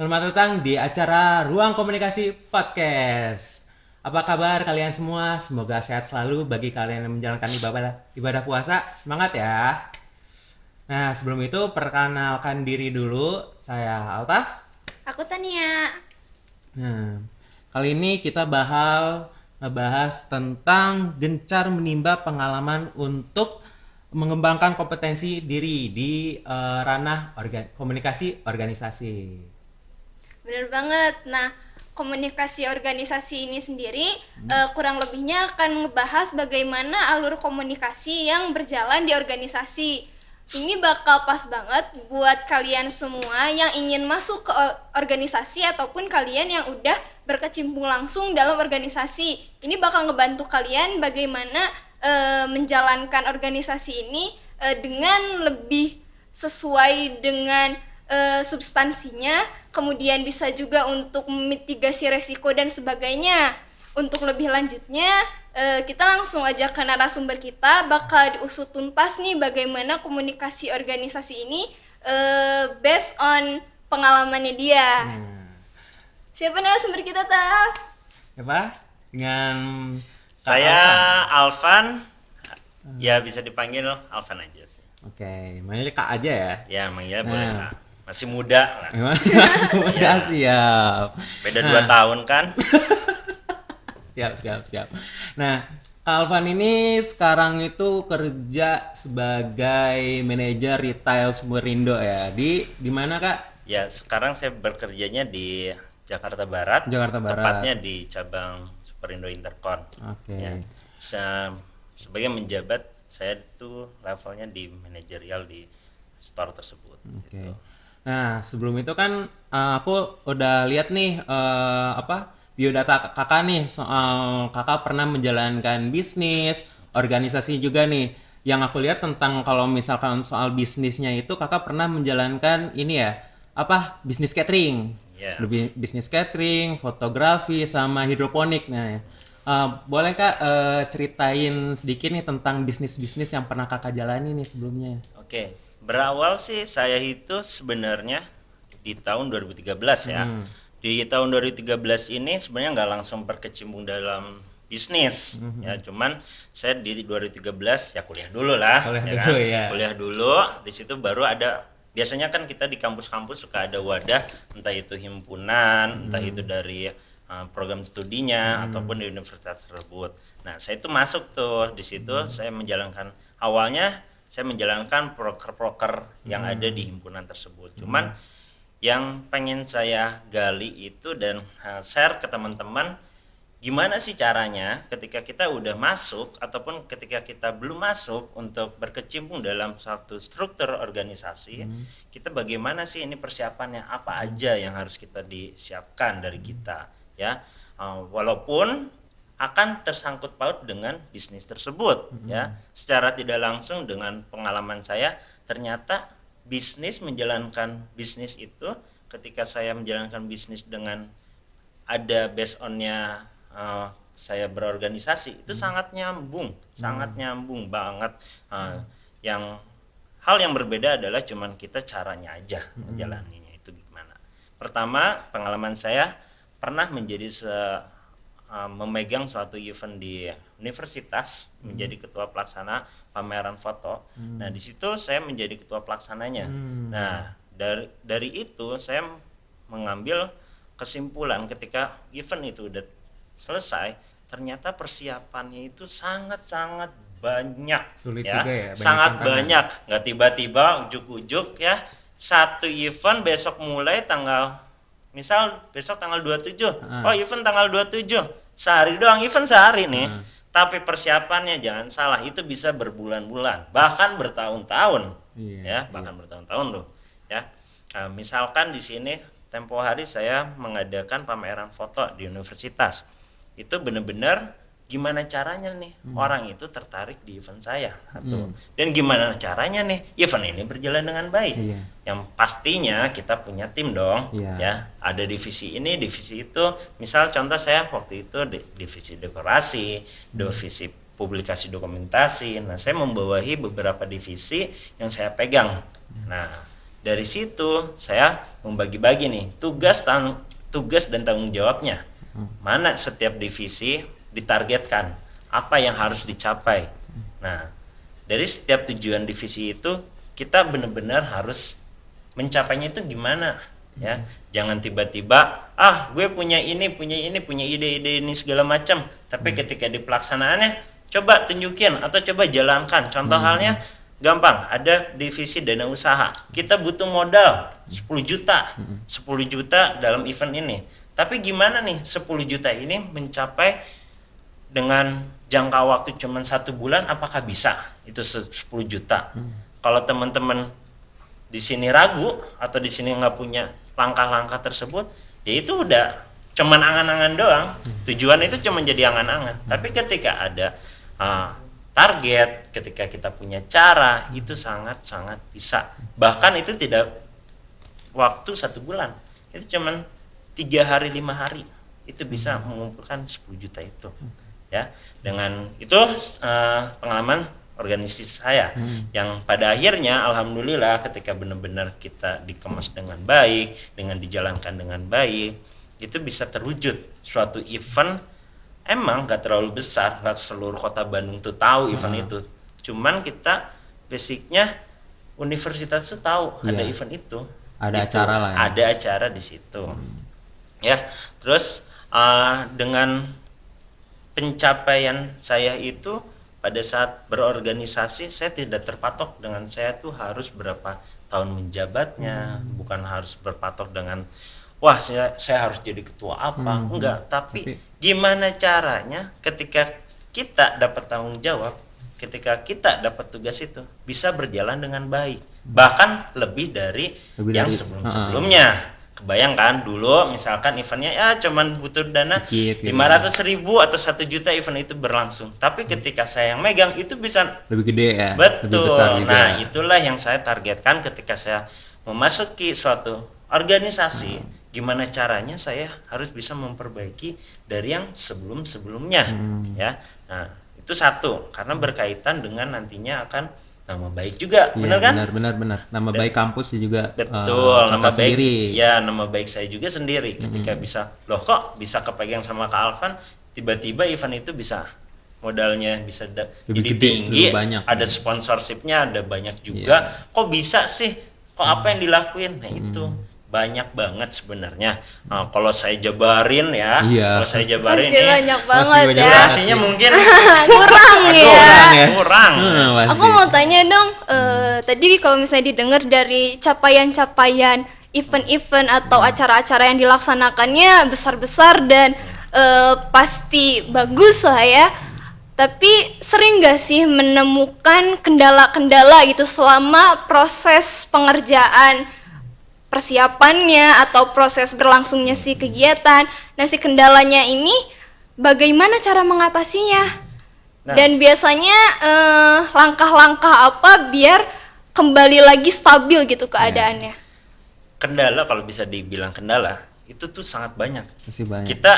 Selamat datang di acara Ruang Komunikasi Podcast. Apa kabar kalian semua? Semoga sehat selalu bagi kalian yang menjalankan ibadah puasa. Semangat ya. Nah, sebelum itu perkenalkan diri dulu. Saya Altaf. Aku Tania. Nah, kali ini kita ngebahas tentang gencar menimba pengalaman untuk mengembangkan kompetensi diri di ranah komunikasi organisasi. Bener banget. Nah, komunikasi organisasi ini sendiri kurang lebihnya akan ngebahas bagaimana alur komunikasi yang berjalan di organisasi. Ini bakal pas banget buat kalian semua yang ingin masuk ke organisasi ataupun kalian yang udah berkecimpung langsung dalam organisasi. Ini bakal ngebantu kalian bagaimana menjalankan organisasi ini dengan lebih sesuai dengan substansinya, kemudian bisa juga untuk memitigasi resiko dan sebagainya. Untuk lebih lanjutnya, kita langsung aja ke narasumber kita, bakal diusut tuntas nih bagaimana komunikasi organisasi ini based on pengalamannya dia. Siapa narasumber kita, Taf? Apa? Dengan Saya Alvan. Ya bisa dipanggil Alvan aja sih. Oke, manggilnya Kak aja ya. Ya manggilnya boleh Kak. Masih muda lah. Semoga siap. Beda 2 tahun kan. Siap. Nah, Kak Alvan ini sekarang itu kerja sebagai manajer retail Superindo ya. Di mana Kak? Ya sekarang saya bekerjanya di Jakarta Barat. Jakarta Barat. Tepatnya di cabang Superindo Intercon. Oke. Ya. Sebagai menjabat saya tuh levelnya di manajerial di store tersebut. Oke. Gitu. Nah, sebelum itu kan aku udah lihat nih biodata kakak nih soal kakak pernah menjalankan bisnis, organisasi juga nih. Yang aku lihat tentang kalau misalkan soal bisnisnya itu kakak pernah menjalankan ini ya, bisnis catering. Yeah. Lebih bisnis catering, fotografi sama hidroponik. Nah, boleh Kak ceritain sedikit nih tentang bisnis-bisnis yang pernah kakak jalani nih sebelumnya. Oke, berawal sih saya itu sebenarnya di tahun 2013 ya. Di tahun 2013 ini sebenarnya nggak langsung berkecimpung dalam bisnis ya, cuman saya di 2013 ya kuliah dulu lah. Kuliah dulu, di situ baru ada, biasanya kan kita di kampus-kampus suka ada wadah, entah itu himpunan, entah itu dari program studinya ataupun di universitas tersebut. Nah, saya itu masuk tuh di situ. Saya awalnya saya menjalankan proker-proker yang ada di himpunan tersebut. Cuman yang pengen saya gali itu dan share ke teman-teman, gimana sih caranya ketika kita udah masuk ataupun ketika kita belum masuk untuk berkecimpung dalam suatu struktur organisasi, kita bagaimana sih ini persiapannya, apa aja yang harus kita disiapkan dari kita ya, walaupun akan tersangkut paut dengan bisnis tersebut ya. Secara tidak langsung dengan pengalaman saya, ternyata menjalankan bisnis itu, ketika saya menjalankan bisnis dengan ada based on-nya saya berorganisasi, itu sangat nyambung banget. Hal yang berbeda adalah cuman kita caranya aja menjalaninya itu gimana. Pertama, pengalaman saya pernah memegang suatu event di universitas, menjadi ketua pelaksana pameran foto. Nah, di situ saya menjadi ketua pelaksananya. Nah, dari itu saya mengambil kesimpulan ketika event itu udah selesai, ternyata persiapannya itu sangat-sangat banyak. Sulit ya. juga ya, sangat banyak. Nggak tiba-tiba ujuk-ujuk ya, satu event besok mulai misal besok tanggal 27. Oh, event tanggal 27. Sehari doang event, sehari nih. Tapi persiapannya jangan salah, itu bisa berbulan-bulan, bahkan bertahun-tahun. Bahkan bertahun-tahun loh, ya. Nah, misalkan di sini tempo hari saya mengadakan pameran foto di universitas. Itu benar-benar gimana caranya nih orang itu tertarik di event saya dan gimana caranya nih event ini berjalan dengan baik. Yang pastinya kita punya tim dong, ya. Ada divisi ini, divisi itu. Misal contoh saya waktu itu divisi dekorasi, divisi publikasi dokumentasi. Nah, saya membawahi beberapa divisi yang saya pegang. Nah, Dari situ saya membagi-bagi nih tugas dan tanggung jawabnya. Mana setiap divisi ditargetkan, apa yang harus dicapai. Nah, dari setiap tujuan divisi itu kita benar-benar harus mencapainya itu gimana ya. Jangan tiba-tiba gue punya ide-ide ini segala macam, tapi ketika di pelaksanaannya coba tunjukin atau coba jalankan. Contoh halnya gampang, ada divisi dana usaha. Kita butuh modal 10 juta. 10 juta dalam event ini. Tapi gimana nih 10 juta ini mencapai dengan jangka waktu cuma 1 bulan, apakah bisa itu 10 juta? Kalau teman-teman di sini ragu atau di sini nggak punya langkah-langkah tersebut, ya itu udah cuman angan-angan doang. Tujuan itu cuma jadi angan-angan. Tapi ketika ada target, ketika kita punya cara, itu sangat-sangat bisa. Bahkan itu tidak waktu 1 bulan, itu cuman 3 hari 5 hari itu bisa mengumpulkan 10 juta itu. Ya, dengan itu pengalaman organisasi saya yang pada akhirnya alhamdulillah ketika benar-benar kita dikemas dengan baik, dengan dijalankan dengan baik, itu bisa terwujud suatu event. Emang gak terlalu besar, gak seluruh kota Bandung tuh tahu event itu. Cuman kita basicnya universitas tuh tahu ada event itu. Ada gitu. acara lah ya. Ada acara di situ. Ya, terus dengan pencapaian saya itu pada saat berorganisasi, saya tidak terpatok dengan saya tuh harus berapa tahun menjabatnya, bukan harus berpatok dengan wah saya harus jadi ketua apa, enggak, tapi gimana caranya ketika kita dapat tanggung jawab, ketika kita dapat tugas itu bisa berjalan dengan baik, bahkan lebih dari yang sebelum-sebelumnya. Kebayangkan dulu misalkan eventnya ya cuman butuh dana 500.000 atau 1 juta event itu berlangsung, tapi ketika saya yang megang itu bisa lebih gede ya, betul, lebih besar juga. Nah itulah yang saya targetkan ketika saya memasuki suatu organisasi. Gimana caranya saya harus bisa memperbaiki dari yang sebelum-sebelumnya ya. Nah itu satu, karena berkaitan dengan nantinya akan nama baik juga, benar kan? Benar. Nama baik kampus juga. Betul, nama baik sendiri. ya, nama baik saya juga sendiri. Ketika bisa, loh kok bisa kepegang sama Kak Alvan, tiba-tiba event itu bisa modalnya bisa lebih jadi gede, tinggi, lebih banyak. ada sponsorshipnya, ada banyak juga. Kok bisa sih? Kok apa yang dilakuin? Nah itu banyak banget sebenarnya. Nah, kalau saya jabarin ya, kalau saya jabarin pasti banyak banget ya. durasinya mungkin kurang ya. Kurang. Aku mau tanya dong, tadi kalau misalnya didengar dari capaian-capaian event-event atau acara-acara yang dilaksanakannya besar-besar dan pasti bagus lah ya. Tapi sering gak sih menemukan kendala-kendala gitu selama proses pengerjaan persiapannya atau proses berlangsungnya si kegiatan? Nah, si kendalanya ini bagaimana cara mengatasinya? Nah, dan biasanya langkah-langkah apa biar kembali lagi stabil gitu keadaannya? Kendala, kalau bisa dibilang kendala itu tuh sangat banyak. Masih banyak. Kita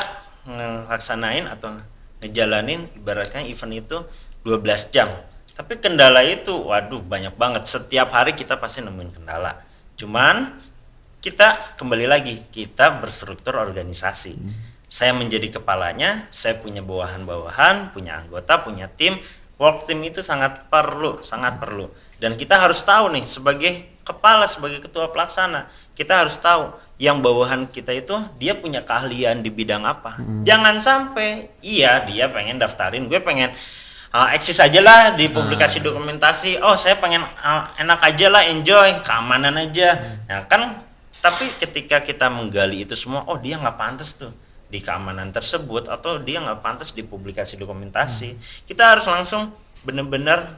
ngelaksanain atau ngejalanin ibaratnya event itu 12 jam. Tapi kendala itu waduh banyak banget. Setiap hari kita pasti nemuin kendala. Cuman kita kembali lagi, kita berstruktur organisasi. Saya menjadi kepalanya, saya punya bawahan-bawahan, punya anggota, punya tim. Work team itu sangat perlu. Dan kita harus tahu nih, sebagai kepala, sebagai ketua pelaksana, kita harus tahu yang bawahan kita itu dia punya keahlian di bidang apa. Jangan sampai dia pengen daftarin, gue pengen eksis aja lah di publikasi dokumentasi. Oh, saya pengen enak aja lah, enjoy, keamanan aja. Nah kan, tapi ketika kita menggali itu semua, oh dia nggak pantas tuh di keamanan tersebut, atau dia nggak pantas di publikasi dokumentasi. Kita harus langsung bener-bener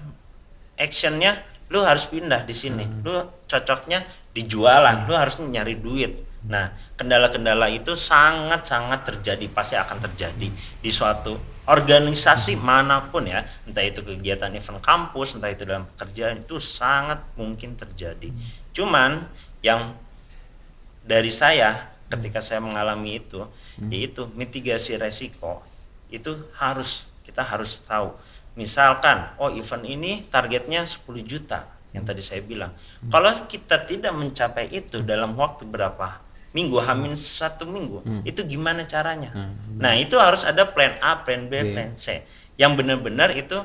actionnya, lu harus pindah di sini, lu cocoknya di jualan, lu harus nyari duit. Nah, kendala-kendala itu sangat-sangat terjadi, pasti akan terjadi di suatu organisasi manapun ya, entah itu kegiatan event kampus, entah itu dalam pekerjaan, itu sangat mungkin terjadi. Cuman yang dari saya ketika saya mengalami itu, yaitu mitigasi resiko. Itu kita harus tahu. Misalkan, oh event ini targetnya 10 juta. yang tadi saya bilang. Kalau kita tidak mencapai itu dalam waktu berapa minggu, hamin 1 minggu, itu gimana caranya? Nah, itu harus ada plan A, plan B, plan C yang benar-benar itu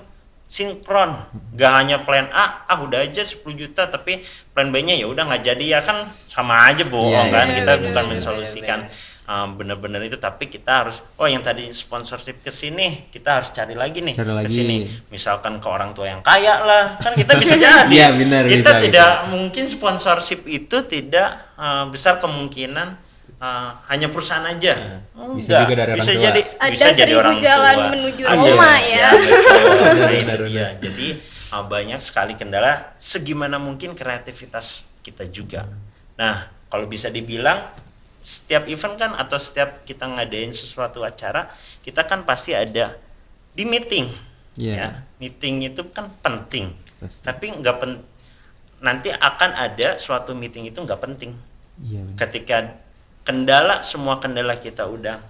sinkron. Gak hanya plan A, udah aja 10 juta tapi plan B-nya ya udah nggak jadi, ya kan sama aja bohong kan. Kita bukan mensolusikan benar-benar itu, tapi kita harus yang tadi sponsorship ke sini kita harus cari lagi nih ke sini, misalkan ke orang tua yang kaya lah, kan kita bisa jadi. Benar, kita tidak mungkin sponsorship itu tidak besar kemungkinan hanya perusahaan aja. Bisa juga dari orang tua. Jadi ada bisa jadi 1000 orang jalan tua. menuju Roma ya. Betul. Nah, itu dia. Jadi banyak sekali kendala, segimana mungkin kreativitas kita juga. Nah, kalau bisa dibilang setiap event kan atau setiap kita ngadain sesuatu acara, kita kan pasti ada di meeting. Ya, meeting itu kan penting. Tapi nanti akan ada suatu meeting itu nggak penting. Ketika semua kendala kita udah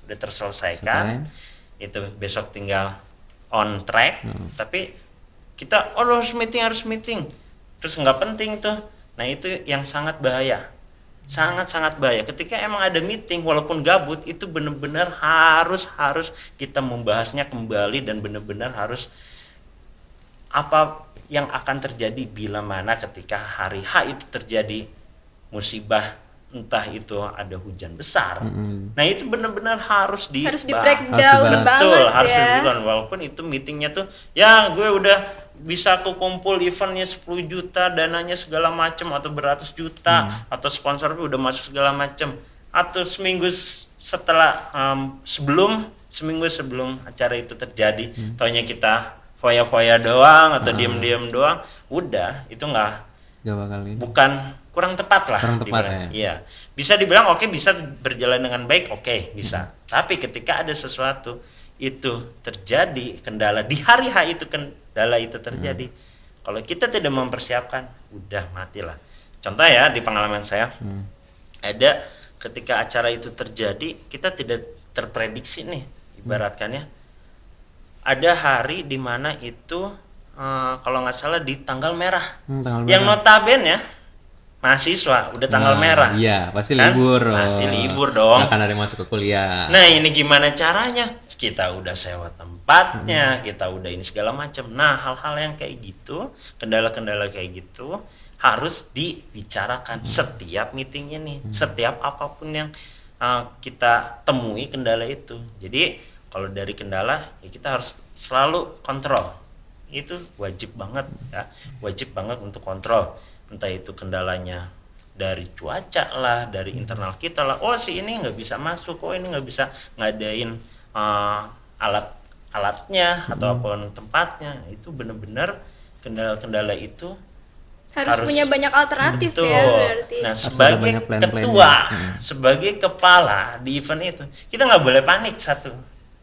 terselesaikan, itu besok tinggal on track. Tapi kita harus meeting, terus nggak penting tuh. Nah, itu yang sangat bahaya. Sangat bahaya. Ketika emang ada meeting walaupun gabut, itu benar-benar harus kita membahasnya kembali dan benar-benar harus apa yang akan terjadi bila mana ketika hari H itu terjadi musibah, entah itu ada hujan besar. Nah, itu benar-benar harus di breakdown banget. Betul, harus ya. di-breakdown. Walaupun itu meetingnya tuh ya gue udah bisa aku kumpul eventnya 10 juta, dananya segala macam, atau beratus juta, atau sponsor udah masuk segala macam, atau seminggu sebelum acara itu terjadi, taunya kita foya-foya doang atau diem-diem doang, udah itu bukan kurang tepat lah. Iya, bisa dibilang bisa berjalan dengan baik, bisa. Tapi ketika ada sesuatu itu terjadi, kendala di hari H itu kendala itu terjadi, kalau kita tidak mempersiapkan, udah matilah. Contoh ya, di pengalaman saya ada ketika acara itu terjadi, kita tidak terprediksi nih, ibaratkannya ada hari di mana itu kalau nggak salah di tanggal merah, yang notabene ya mahasiswa udah tanggal merah. Iya, pasti kan? libur. Pasti libur dong. Nggak akan ada yang masuk ke kuliah. Nah, ini gimana caranya? Kita udah sewa tempatnya, kita udah ini segala macam. Nah, hal-hal yang kayak gitu, kendala-kendala kayak gitu harus dibicarakan setiap meeting ini, setiap apapun yang kita temui kendala itu. Jadi, kalau dari kendala ya kita harus selalu kontrol. Itu wajib banget ya, wajib banget untuk kontrol. Entah itu kendalanya dari cuaca lah, dari internal kita lah. Si ini nggak bisa masuk, ini nggak bisa ngadain alatnya ataupun tempatnya. Itu benar-benar kendala-kendala itu harus punya banyak alternatif. betul. Ya berarti. Nah, sebagai ketua, sebagai kepala di event itu, kita nggak boleh panik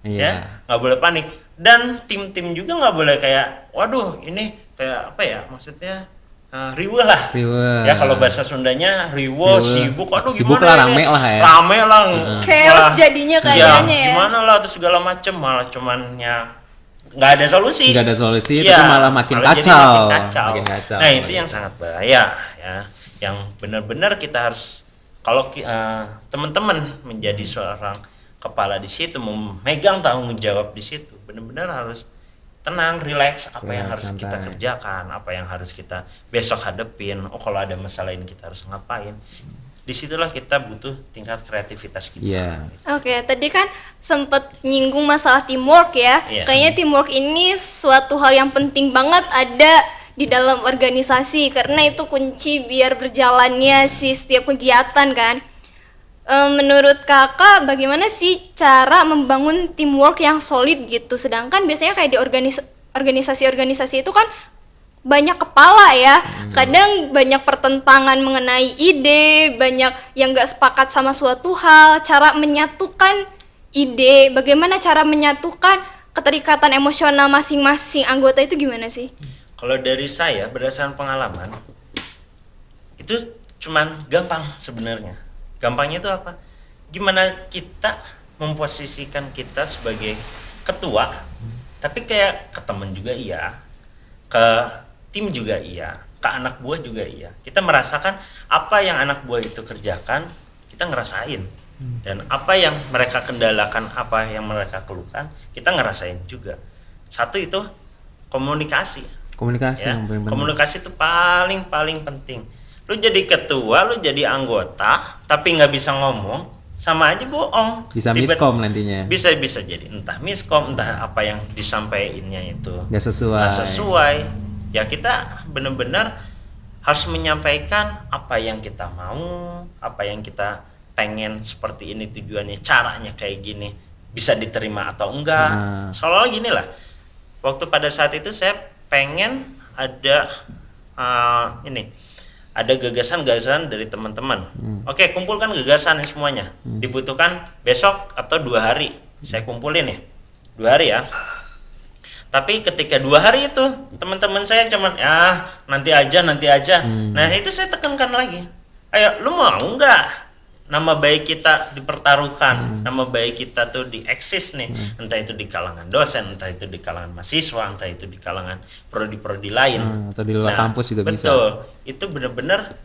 ya, nggak boleh panik. Dan tim-tim juga nggak boleh kayak, waduh ini kayak apa ya, maksudnya riweuh lah. Ya kalau bahasa Sundanya riweuh, sibuk. Aduh sibuk gimana lah, ini? rame lah. Chaos jadinya kayaknya ya. Gimana lah tuh segala macem, malah cuman ya nggak ada solusi. Tapi malah makin kacau. Nah, itu yang sangat bahaya ya. Yang benar-benar kita harus, kalau teman-teman menjadi seorang kepala di situ, memegang tanggung jawab di situ, benar-benar harus tenang, relax, apa yang harus kita kerjakan, apa yang harus kita besok hadepin. Kalau ada masalah ini kita harus ngapain. Disitulah kita butuh tingkat kreativitas kita. Oke, tadi kan sempat nyinggung masalah teamwork ya. Kayaknya teamwork ini suatu hal yang penting banget ada di dalam organisasi, karena itu kunci biar berjalannya setiap kegiatan kan. Menurut kakak, bagaimana sih cara membangun teamwork yang solid gitu? Sedangkan biasanya kayak di organisasi-organisasi itu kan banyak kepala ya, kadang banyak pertentangan mengenai ide, banyak yang gak sepakat sama suatu hal. Cara menyatukan ide, bagaimana cara menyatukan keterikatan emosional masing-masing anggota itu gimana sih? Kalau dari saya, berdasarkan pengalaman, itu cuman gampang sebenarnya. Gampangnya itu apa? Gimana kita memposisikan kita sebagai ketua, tapi kayak ke teman juga iya, ke tim juga iya, ke anak buah juga iya. Kita merasakan apa yang anak buah itu kerjakan, kita ngerasain. Dan apa yang mereka kendalakan, apa yang mereka keluhkan, kita ngerasain juga. Satu itu komunikasi. Komunikasi Ya. yang paling penting. Komunikasi itu paling penting. Lu jadi ketua, lu jadi anggota, tapi nggak bisa ngomong, sama aja bohong. Bisa miskom nantinya. Bisa jadi entah miskom, entah apa yang disampaikannya itu Nggak sesuai. nggak sesuai. Ya kita benar-benar harus menyampaikan apa yang kita mau, apa yang kita pengen, seperti ini tujuannya, caranya kayak gini, bisa diterima atau enggak. Nah. Soalnya gini lah, waktu pada saat itu saya pengen ada ada gagasan-gagasan dari teman-teman. Oke, kumpulkan gagasan semuanya. Dibutuhkan besok atau 2 hari. Saya kumpulin ya, 2 hari ya. Tapi ketika 2 hari itu teman-teman saya cuman nanti aja. Nah itu saya tekankan lagi. Ayo, lu mau nggak? Nama baik kita dipertaruhkan, nama baik kita tuh dieksis nih, entah itu di kalangan dosen, entah itu di kalangan mahasiswa, entah itu di kalangan prodi-prodi lain, atau di luar kampus juga bisa. betul. Itu benar-benar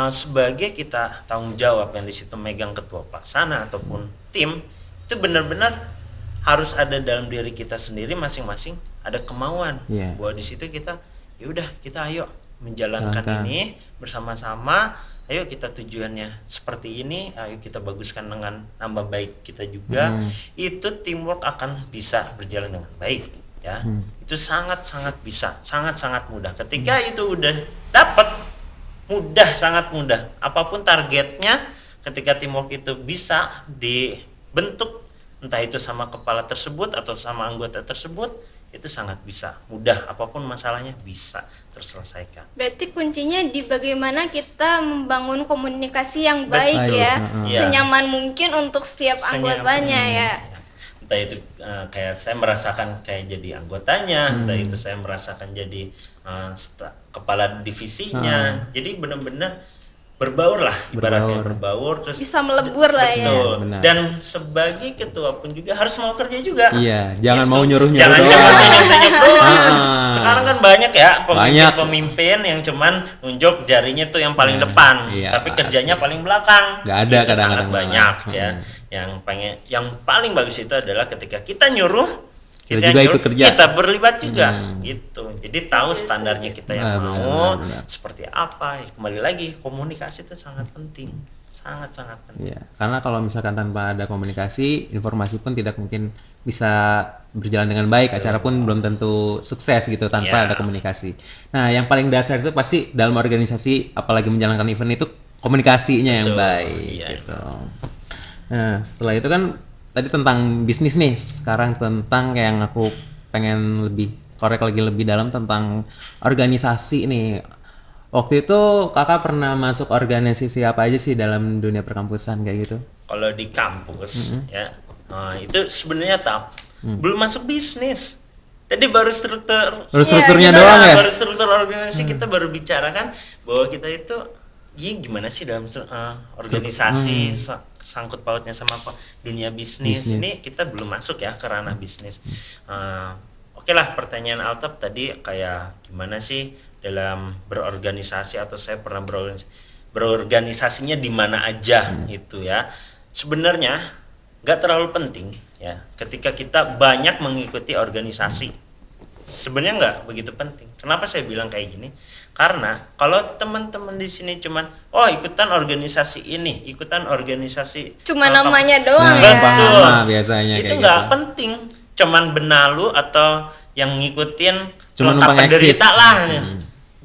sebagai kita tanggung jawab yang di situ megang ketua pelaksana ataupun tim, itu benar-benar harus ada dalam diri kita sendiri masing-masing, ada kemauan bahwa di situ kita ya udah, kita ayo menjalankan ini bersama-sama. Ayo kita tujuannya seperti ini, ayo kita baguskan dengan nama baik kita juga. Itu teamwork akan bisa berjalan dengan baik ya. Itu sangat-sangat bisa, sangat-sangat mudah. Ketika itu udah dapat, sangat mudah. Apapun targetnya, ketika teamwork itu bisa dibentuk, entah itu sama kepala tersebut atau sama anggota tersebut, itu sangat bisa mudah, apapun masalahnya bisa terselesaikan. Berarti kuncinya di bagaimana kita membangun komunikasi yang baik ya, Iya. senyaman mungkin untuk setiap anggotanya ya. Entah itu kayak saya merasakan kayak jadi anggotanya, entah itu saya merasakan jadi kepala divisinya. Jadi benar-benar berbaur lah, ibaratnya berbaur terus Bisa melebur lah ya. betul. Benar. Dan sebagai ketua pun juga harus mau kerja juga. Iya, jangan Gitu. mau nyuruh-nyuruh Jangan doang. tunjuk-tunjuk doang. Sekarang kan banyak ya Banyak. pemimpin yang cuman nunjuk jarinya tuh yang paling depan, Iya, tapi pasti. kerjanya paling belakang. Nggak ada Itu kadang-kadang sangat banyak malah. ya. Yang paling bagus itu adalah ketika kita nyuruh, Kita juga ikut kerja. kita berlibat juga gitu. Jadi tahu standarnya kita yang Benar, mau benar. seperti apa. Kembali lagi, komunikasi itu sangat penting, sangat penting. Iya, karena kalau misalkan tanpa ada komunikasi, informasi pun tidak mungkin bisa berjalan dengan baik. Acara pun belum tentu sukses gitu tanpa ada komunikasi. Nah, yang paling dasar itu pasti dalam organisasi, apalagi menjalankan event itu komunikasinya yang baik. Iya. Gitu. Nah, setelah itu kan tadi tentang bisnis nih. Sekarang tentang yang aku pengen lebih korek lagi lebih dalam tentang organisasi nih. Waktu itu kakak pernah masuk organisasi apa aja sih dalam dunia perkampusan kayak gitu? Kalau di kampus ya, itu sebenarnya belum masuk bisnis. Jadi baru Strukturnya Iya, doang ya? baru struktur organisasi kita baru bicarakan bahwa kita itu gimana sih dalam organisasi sangkut pautnya sama dunia bisnis. Ini kita belum masuk ya ke ranah bisnis. Oke lah, pertanyaan Altaf tadi kayak gimana sih dalam berorganisasi, atau saya pernah berorganisasinya di mana aja itu ya. Sebenarnya nggak terlalu penting ya ketika kita banyak mengikuti organisasi. Sebenarnya nggak begitu penting. Kenapa saya bilang kayak gini? Karena kalau teman-teman di sini cuman ikutan organisasi ini, ikutan organisasi Cuma namanya doang ya. betul. Nah, biasanya Itu kayak nggak gitu. penting. Cuman benalu atau yang ngikutin Cuman lengkap numpang eksis. penderita lah.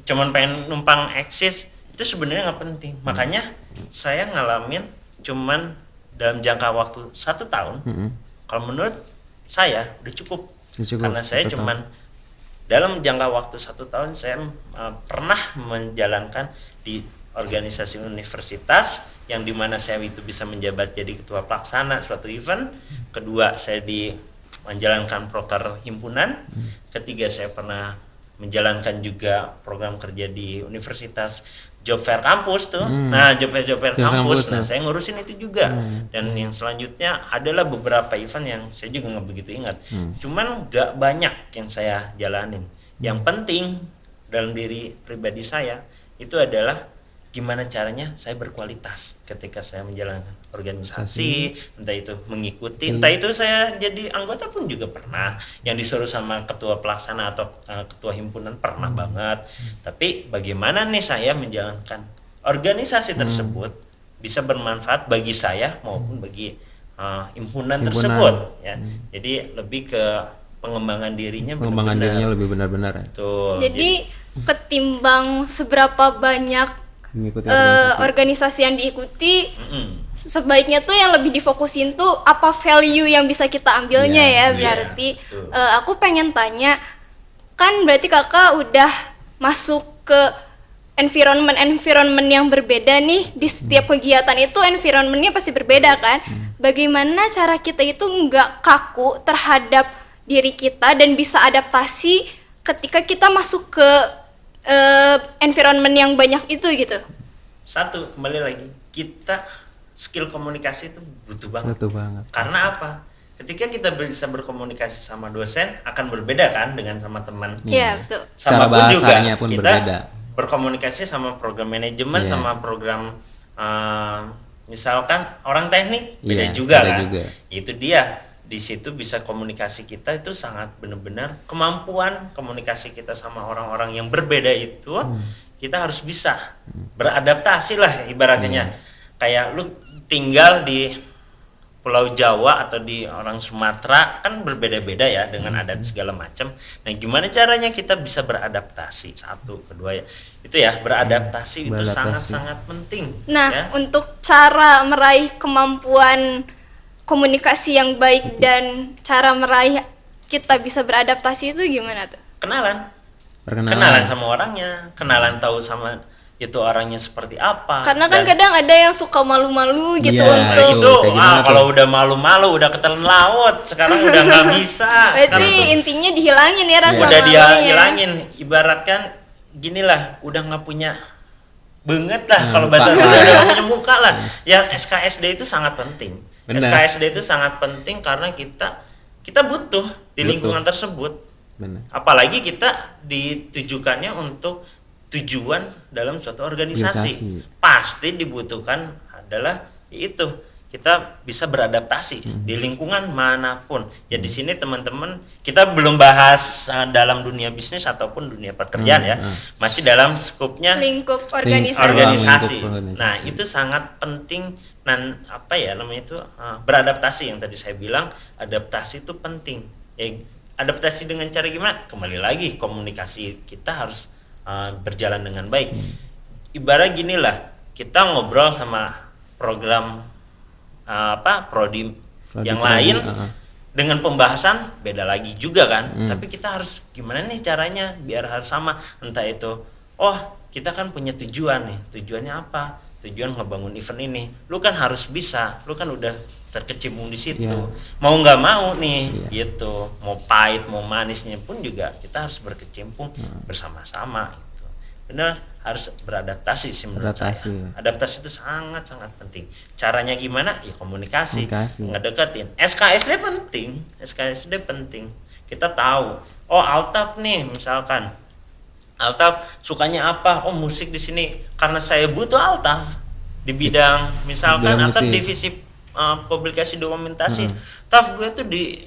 Cuman pengen numpang eksis, itu sebenarnya nggak penting. Makanya saya ngalamin cuman dalam jangka waktu 1 tahun. Kalau menurut saya udah cukup. Karena saya 1 cuman dalam jangka waktu 1 tahun saya pernah menjalankan di organisasi universitas, yang dimana saya itu bisa menjabat jadi ketua pelaksana suatu event. Kedua, saya menjalankan proker himpunan. Ketiga, saya pernah menjalankan juga program kerja di universitas job fair kampus tuh. Nah, job fair kampus. Nah, saya ngurusin itu juga. Dan yang selanjutnya adalah beberapa event yang saya juga nggak begitu ingat. Cuman nggak banyak yang saya jalanin. Yang penting dalam diri pribadi saya itu adalah gimana caranya saya berkualitas ketika saya menjalankan organisasi, entah itu mengikuti, entah itu saya jadi anggota pun juga pernah, yang disuruh sama ketua pelaksana atau ketua himpunan pernah banget. Tapi bagaimana nih saya menjalankan organisasi tersebut bisa bermanfaat bagi saya maupun bagi himpunan tersebut ya. Jadi lebih ke pengembangan dirinya lebih benar-benar ya. Tuh, Jadi ketimbang seberapa banyak Mengikuti organisasi yang diikuti, sebaiknya tuh yang lebih difokusin tuh apa value yang bisa kita ambilnya ya. Berarti aku pengen tanya, kan berarti kakak udah masuk ke environment yang berbeda nih. Di setiap kegiatan itu environmentnya pasti berbeda kan. Bagaimana cara kita itu nggak kaku terhadap diri kita dan bisa adaptasi ketika kita masuk ke environment yang banyak itu gitu. Satu, kembali lagi, kita skill komunikasi itu butuh banget. Karena apa? Ketika kita bisa berkomunikasi sama dosen akan berbeda kan dengan sama teman. Iya, betul. Sama Cara pun juga bahasanya pun kita berbeda. berkomunikasi sama program manajemen, sama program misalkan orang teknik beda juga kan. Itu dia. Di situ bisa komunikasi kita itu sangat benar-benar kemampuan komunikasi kita sama orang-orang yang berbeda itu kita harus bisa beradaptasi lah ibaratnya. Kayak lu tinggal di Pulau Jawa atau di orang Sumatera kan berbeda-beda ya dengan adat segala macam. Nah, gimana caranya kita bisa beradaptasi? Satu, kedua ya. Itu ya, beradaptasi itu sangat-sangat penting. Nah, ya. untuk cara meraih kemampuan komunikasi yang baik dan cara meraih kita bisa beradaptasi itu gimana tuh? Kenalan sama orangnya, kenalan tahu sama itu orangnya seperti apa. Karena kan kadang ada yang suka malu-malu gitu untuk itu kalau udah malu-malu udah ketelan laut, sekarang udah nggak bisa. Berarti intinya dihilangin ya rasa udah malunya. dihilangin, ibaratkan ginilah, udah nggak punya banget lah kalau bahasa Sunda, udah nggak punya muka lah. Yang SKSD itu sangat penting. SKSD itu sangat penting karena kita butuh di lingkungan tersebut. Apalagi kita ditujukannya untuk tujuan dalam suatu organisasi. Pasti dibutuhkan adalah itu kita bisa beradaptasi di lingkungan manapun. Ya di sini teman-teman kita belum bahas dalam dunia bisnis ataupun dunia pekerjaan ya. Masih dalam skupnya lingkup organisasi. organisasi. Nah, itu sangat penting dan apa ya namanya itu beradaptasi yang tadi saya bilang, adaptasi itu penting. Ya, adaptasi dengan cara gimana? Kembali lagi komunikasi kita harus berjalan dengan baik. Ibarat ginilah, kita ngobrol sama program prodi yang lain dengan pembahasan beda lagi juga kan. Tapi kita harus gimana nih caranya biar harus sama. Entah itu kita kan punya tujuan nih. Tujuannya apa? Tujuan ngebangun event ini. Lu kan harus bisa. Lu kan udah terkecimpung di situ. Mau nggak mau nih gitu. Mau pahit, mau manisnya pun juga kita harus berkecimpung bersama-sama gitu. Benar, harus beradaptasi sih menurut saya. Adaptasi itu sangat-sangat penting. Caranya gimana? Ya komunikasi. Ngedeketin. SKSD penting. Kita tahu. Altaf nih misalkan. Altaf sukanya apa? Musik di sini. Karena saya butuh Altaf di bidang misalkan Altaf divisi publikasi dokumentasi. Taf gue tuh di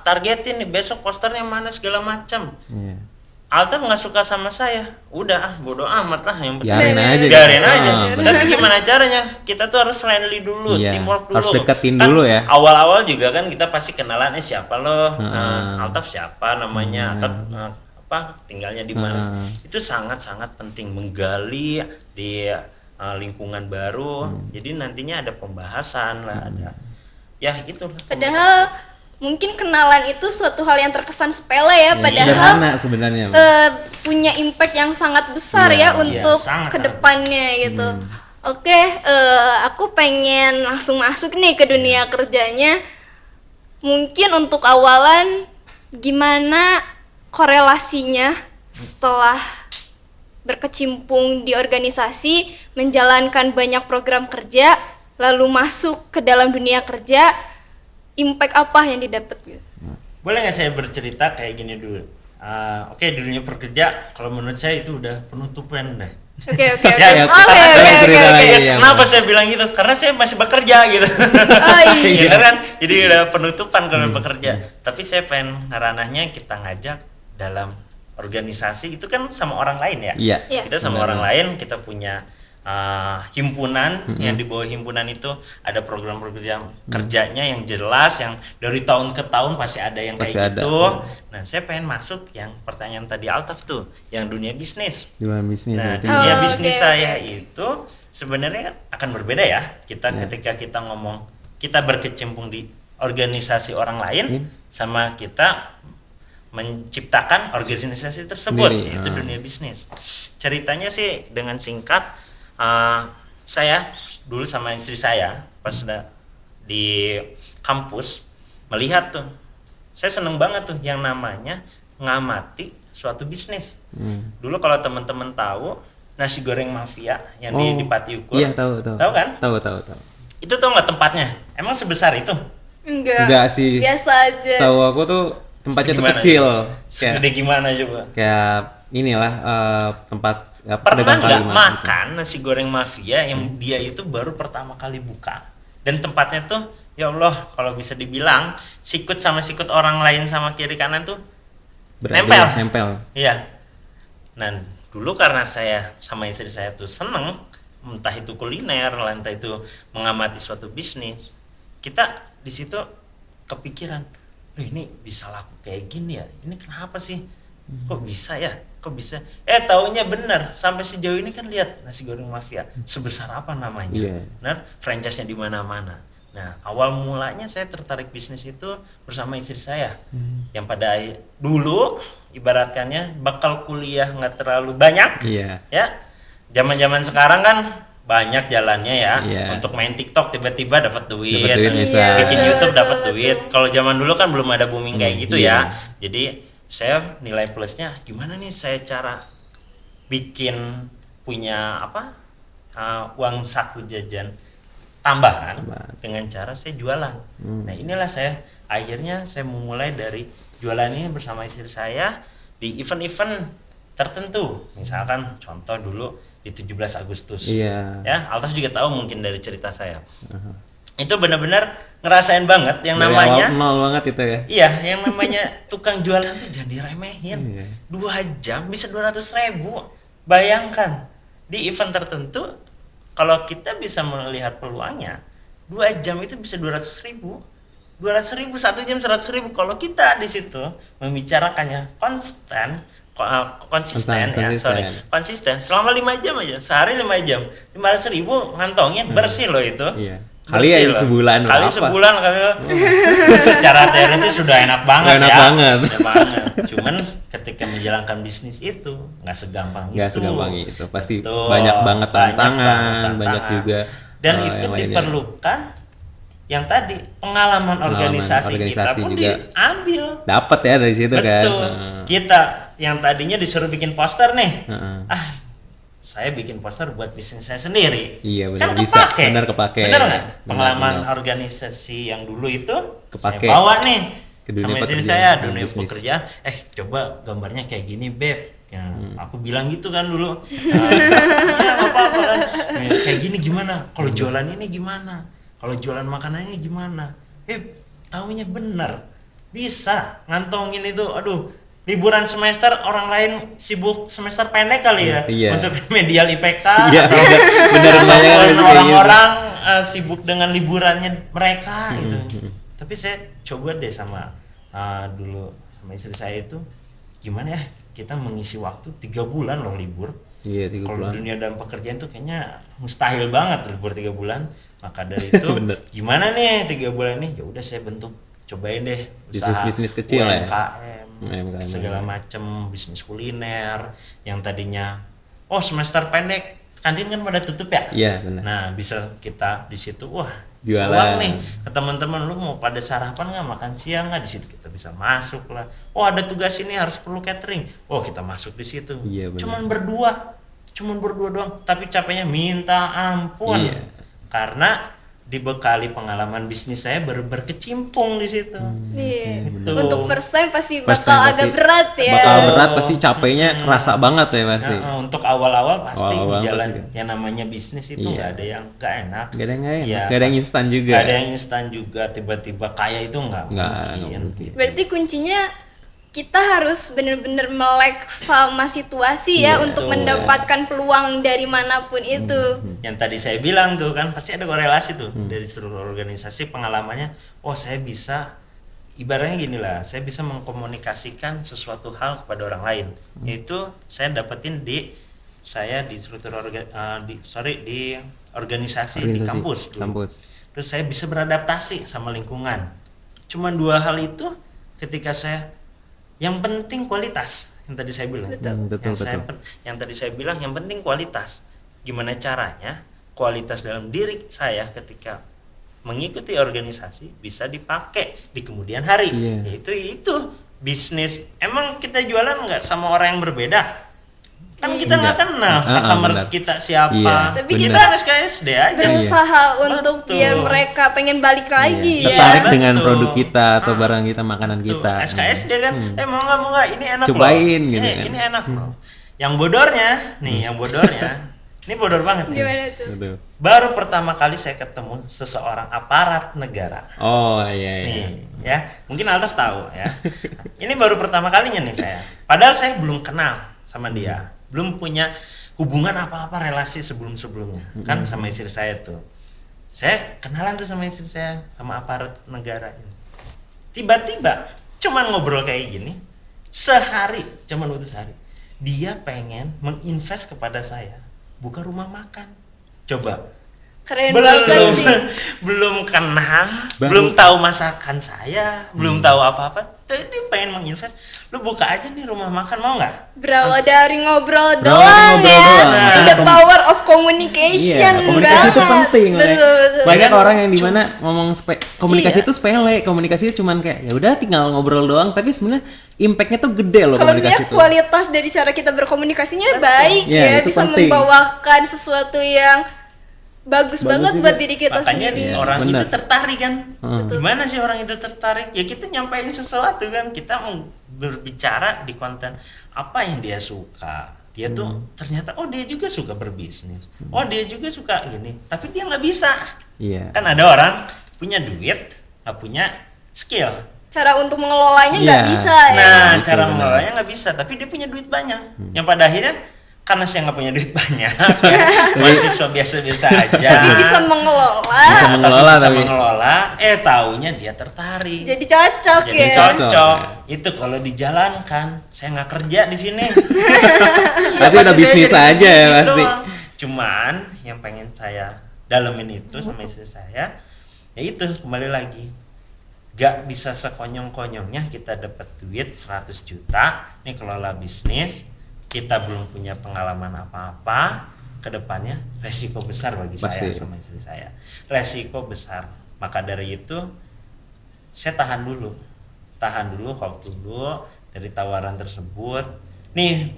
targetin nih besok posternya mana segala macam. Altaf nggak suka sama saya, udah bodo amat lah, yang penting biarin aja. Tapi gimana caranya? Kita tuh harus friendly dulu, teamwork dulu. Harus deketin kan dulu ya. Awal-awal juga kan kita pasti kenalan, siapa lo? Altaf siapa namanya? Altaf tinggalnya di mana? Itu sangat-sangat penting, menggali di lingkungan baru. Jadi nantinya ada pembahasan lah, ada ya gitu. Padahal mungkin kenalan itu suatu hal yang terkesan sepele ya, padahal sebenarnya punya impact yang sangat besar untuk kedepannya gitu. Oke, aku pengen langsung masuk nih ke dunia kerjanya. Mungkin untuk awalan gimana korelasinya setelah berkecimpung di organisasi, menjalankan banyak program kerja, lalu masuk ke dalam dunia kerja, impact apa yang didapat gitu? Boleh nggak saya bercerita kayak gini dulu? Oke, di dunia pekerja kalau menurut saya itu udah penutupan deh. Oke, oke, oke. Ya, Oke, oke, oke, cerita oke. lagi. Ya, Iya, kenapa saya bilang gitu? Karena saya masih bekerja gitu. Oh iya. Gitu kan? Jadi udah penutupan kalau bekerja. Tapi saya pengen ranahnya kita ngajak dalam organisasi itu kan sama orang lain ya. Iya. Iya. Kita sama orang lain, kita punya himpunan, yang di bawah himpunan itu ada program-program kerjanya yang jelas, yang dari tahun ke tahun pasti ada yang Pasti kayak ada. gitu. Nah, saya pengen masuk yang pertanyaan tadi Altaf tuh, yang dunia bisnis. Jualan bisnis. Nah, berarti. dunia Oh, bisnis oke, saya oke. itu sebenarnya akan berbeda ya. Kita Ya. ketika kita ngomong, kita berkecimpung di organisasi orang lain, sama kita menciptakan organisasi tersebut, Sendiri, yaitu dunia bisnis. Ceritanya sih dengan singkat, saya dulu sama istri saya pas sudah di kampus melihat tuh, saya seneng banget tuh yang namanya ngamati suatu bisnis. Dulu kalau teman-teman tahu nasi goreng mafia yang di Pati Ukur, Iya, tahu. tahu kan? Tahu. Itu tuh nggak tempatnya? Emang sebesar itu? Enggak sih. Biasa aja. Setahu aku tuh tempatnya tuh Segimana kecil. coba? Segede gimana coba? Kayak inilah tempat Pernah pedagang nggak kaki lima makan nasi goreng mafia yang dia itu baru pertama kali buka, dan tempatnya tuh ya Allah kalau bisa dibilang sikut sama sikut orang lain sama kiri kanan tuh gitu. nempel. Iya. Nah dulu karena saya sama istri saya tuh seneng, entah itu kuliner, entah itu mengamati suatu bisnis, kita di situ kepikiran, loh ini bisa laku kayak gini ya, ini kenapa sih, kok bisa ya, kok bisa, taunya bener, sampai sejauh ini kan lihat nasi goreng mafia sebesar apa namanya, Iya. benar, franchise-nya di mana-mana. Nah awal mulanya saya tertarik bisnis itu bersama istri saya, yang pada dulu ibaratkannya bakal kuliah nggak terlalu banyak, Iya. ya, zaman-zaman sekarang kan banyak jalannya ya, Iya. untuk main TikTok tiba-tiba dapat duit, Dapat duit bisa. bikin Iya, YouTube betul, dapat duit. betul. Kalau zaman dulu kan belum ada booming kayak gitu iya. ya. Jadi saya nilai plusnya gimana nih saya cara bikin punya apa, uang saku jajan tambahan dengan cara saya jualan. Nah inilah saya akhirnya saya memulai dari jualan ini bersama istri saya di event-event tertentu, misalkan contoh dulu di 17 Agustus. Iya. Ya, Altas juga tahu mungkin dari cerita saya. Itu benar-benar ngerasain banget yang Dari namanya awal nol banget itu ya. iya, yang namanya tukang jualan tuh jangan diremehin. Iya. 2 jam bisa 200.000. Bayangkan di event tertentu kalau kita bisa melihat peluangnya, 2 jam itu bisa 200.000. 200.000 1 jam 100.000. Kalau kita di situ membicarakannya konsisten konsisten selama 5 jam aja, sehari 5 jam, 500.000 ngantongin, bersih loh itu. Iya. Kali ya Bersih loh. sebulan kali apa? sebulan kali secara teori itu sudah enak banget Enak ya. banget. Enak banget. Cuman ketika menjalankan bisnis itu nggak segampang Nggak itu. segampang itu. Pasti Betul. banyak banget tantangan, banget banyak tantangan. juga Dan yang itu lainnya. diperlukan yang tadi pengalaman organisasi kita pun juga diambil. dapat ya dari situ kan. Betul. Kita yang tadinya disuruh bikin poster nih. Heeh. Saya bikin poster buat bisnis saya sendiri. Iya, benar, Kan bisa. kepake. Benar, kepake. Benar nggak? Benar, Pengalaman benar. organisasi yang dulu itu Kepake. saya bawa nih Ke dunia sama istri pekerjaan, saya dunia bisnis. pekerjaan. Coba gambarnya kayak gini, Beb. Ya, aku bilang gitu kan dulu. Ya nggak apa-apa kan. Kayak gini gimana? Kalau jualan ini gimana? Kalau jualan makanan ini gimana? Taunya bener. Bisa ngantongin itu. Aduh, liburan semester orang lain sibuk semester pendek kali ya, Iya. untuk remedial IPK, Iya, atau benar ataupun banyak kayak gitu. orang-orang sibuk dengan liburannya mereka gitu. Tapi saya coba deh sama dulu sama istri saya itu gimana ya kita mengisi waktu 3 bulan loh libur. Iya, 3 Kalau bulan. dunia dan pekerjaan tuh kayaknya mustahil banget libur 3 bulan. Maka dari itu Bener. gimana nih 3 bulan nih? Ya udah saya bentuk, cobain deh usaha Bisnis kecil ya? UMKM, segala macam, bisnis kuliner yang tadinya semester pendek kantin kan pada tutup ya. Iya, benar. Nah bisa kita di situ Jualan. uang nih ke teman-teman, lu mau pada sarapan nggak, makan siang nggak, di situ kita bisa masuk lah. Ada tugas ini harus perlu catering, kita masuk di situ. Iya, benar. Cuman berdua doang, tapi capeknya minta ampun. Iya. Karena dibekali pengalaman bisnis saya berkecimpung di situ. Iya. Gitu. Untuk first time pasti First bakal time agak pasti berat ya. bakal berat, pasti capeknya kerasa banget ya pasti. Nah, untuk awal-awal pasti Awal-awal di jalan pasti kan. yang namanya bisnis itu Iya. nggak ada yang nggak enak. Gak ada yang nggak enak, Ya, gak ada yang instan juga. Gak ada yang instan juga, tiba-tiba kaya itu nggak mungkin. Berarti kuncinya kita harus bener-bener melek sama situasi ya untuk betul. mendapatkan peluang dari manapun itu. Yang tadi saya bilang tuh kan pasti ada korelasi tuh dari seluruh organisasi pengalamannya. Oh, saya bisa, ibaratnya gini lah, saya bisa mengkomunikasikan sesuatu hal kepada orang lain. Itu saya dapetin saya di struktur di organisasi di kampus dulu. Terus saya bisa beradaptasi sama lingkungan. Cuman 2 hal itu ketika saya, yang penting kualitas yang tadi saya bilang. Betul. Yang tadi saya bilang yang penting kualitas. Gimana caranya kualitas dalam diri saya ketika mengikuti organisasi bisa dipakai di kemudian hari. Yaitu bisnis. Emang kita jualan nggak sama orang yang berbeda? Kan kita nggak kenal customer kita siapa. Iya, tapi kita kita SKSD aja. berusaha untuk Betul. biar mereka pengen balik lagi ya. Tertarik dengan Betul. produk kita atau barang kita, makanan Tuh, kita. SKSD kan, mau nggak ini enak Cobain loh. gitu Ini kan. enak loh. Yang bodornya, ini bodor banget nih. Gimana tuh? Betul. Baru pertama kali saya ketemu seseorang aparat negara. Oh iya. Nih, ya, mungkin Altaf tahu ya. Ini baru pertama kalinya nih saya. Padahal saya belum kenal sama dia, belum punya hubungan apa-apa relasi sebelum-sebelumnya, kan sama istri saya tuh. Saya kenalan tuh sama istri saya, sama aparat negara ini. Tiba-tiba cuman ngobrol kayak gini, cuman waktu sehari, dia pengen menginvest kepada saya, buka rumah makan. Coba. Keren banget sih. Belum kenal, belum tahu masakan saya, belum tahu apa-apa. Dia pengen menginvest, lu buka aja nih rumah makan, mau nggak? Berawal dari ngobrol Berawal doang dari ya. ngobrol doang. The power of communication. Iya, komunikasi itu banget. penting. Betul. Banyak orang yang dimana ngomong komunikasi itu sepele, komunikasi itu cuman kayak ya udah tinggal ngobrol doang, tapi sebenarnya impactnya tuh gede loh Kalau komunikasi misalnya itu. kualitas dari cara kita berkomunikasinya baik Iya, ya, itu bisa penting. membawakan sesuatu yang bagus banget juga. buat diri kita Makanya sendiri. orang Benar. itu tertarik kan. Betul. Gimana sih orang itu tertarik? Ya kita nyampein sesuatu kan. Kita mau berbicara di konten apa yang dia suka. Dia tuh ternyata dia juga suka berbisnis. Oh, dia juga suka gini. Tapi dia nggak bisa. Iya. Kan ada orang punya duit, nggak punya skill. Cara untuk mengelolanya Iya. nggak bisa ya. Nah, Gitu, cara benar. mengelolanya nggak bisa. Tapi dia punya duit banyak. Yang pada akhirnya karena saya nggak punya duit banyak, mahasiswa biasa-biasa aja. Tapi bisa mengelola. Bisa mengelola, bisa tapi- mengelola. Taunya dia tertarik. Jadi cocok Jadi ya. cocok. Itu kalau dijalankan, saya nggak kerja di sini. Pasti udah saya bisnis jadi aja ya, bisnis pasti. doang. Cuman yang pengen saya dalemin itu sama istri saya, ya itu kembali lagi. Gak bisa sekonyong-konyongnya kita dapat duit 100 juta, nih kelola bisnis, kita belum punya pengalaman apa-apa, kedepannya resiko besar bagi saya Pasti. sama istri saya. Resiko besar. Maka dari itu saya tahan dulu, hold dulu dari tawaran tersebut. Nih,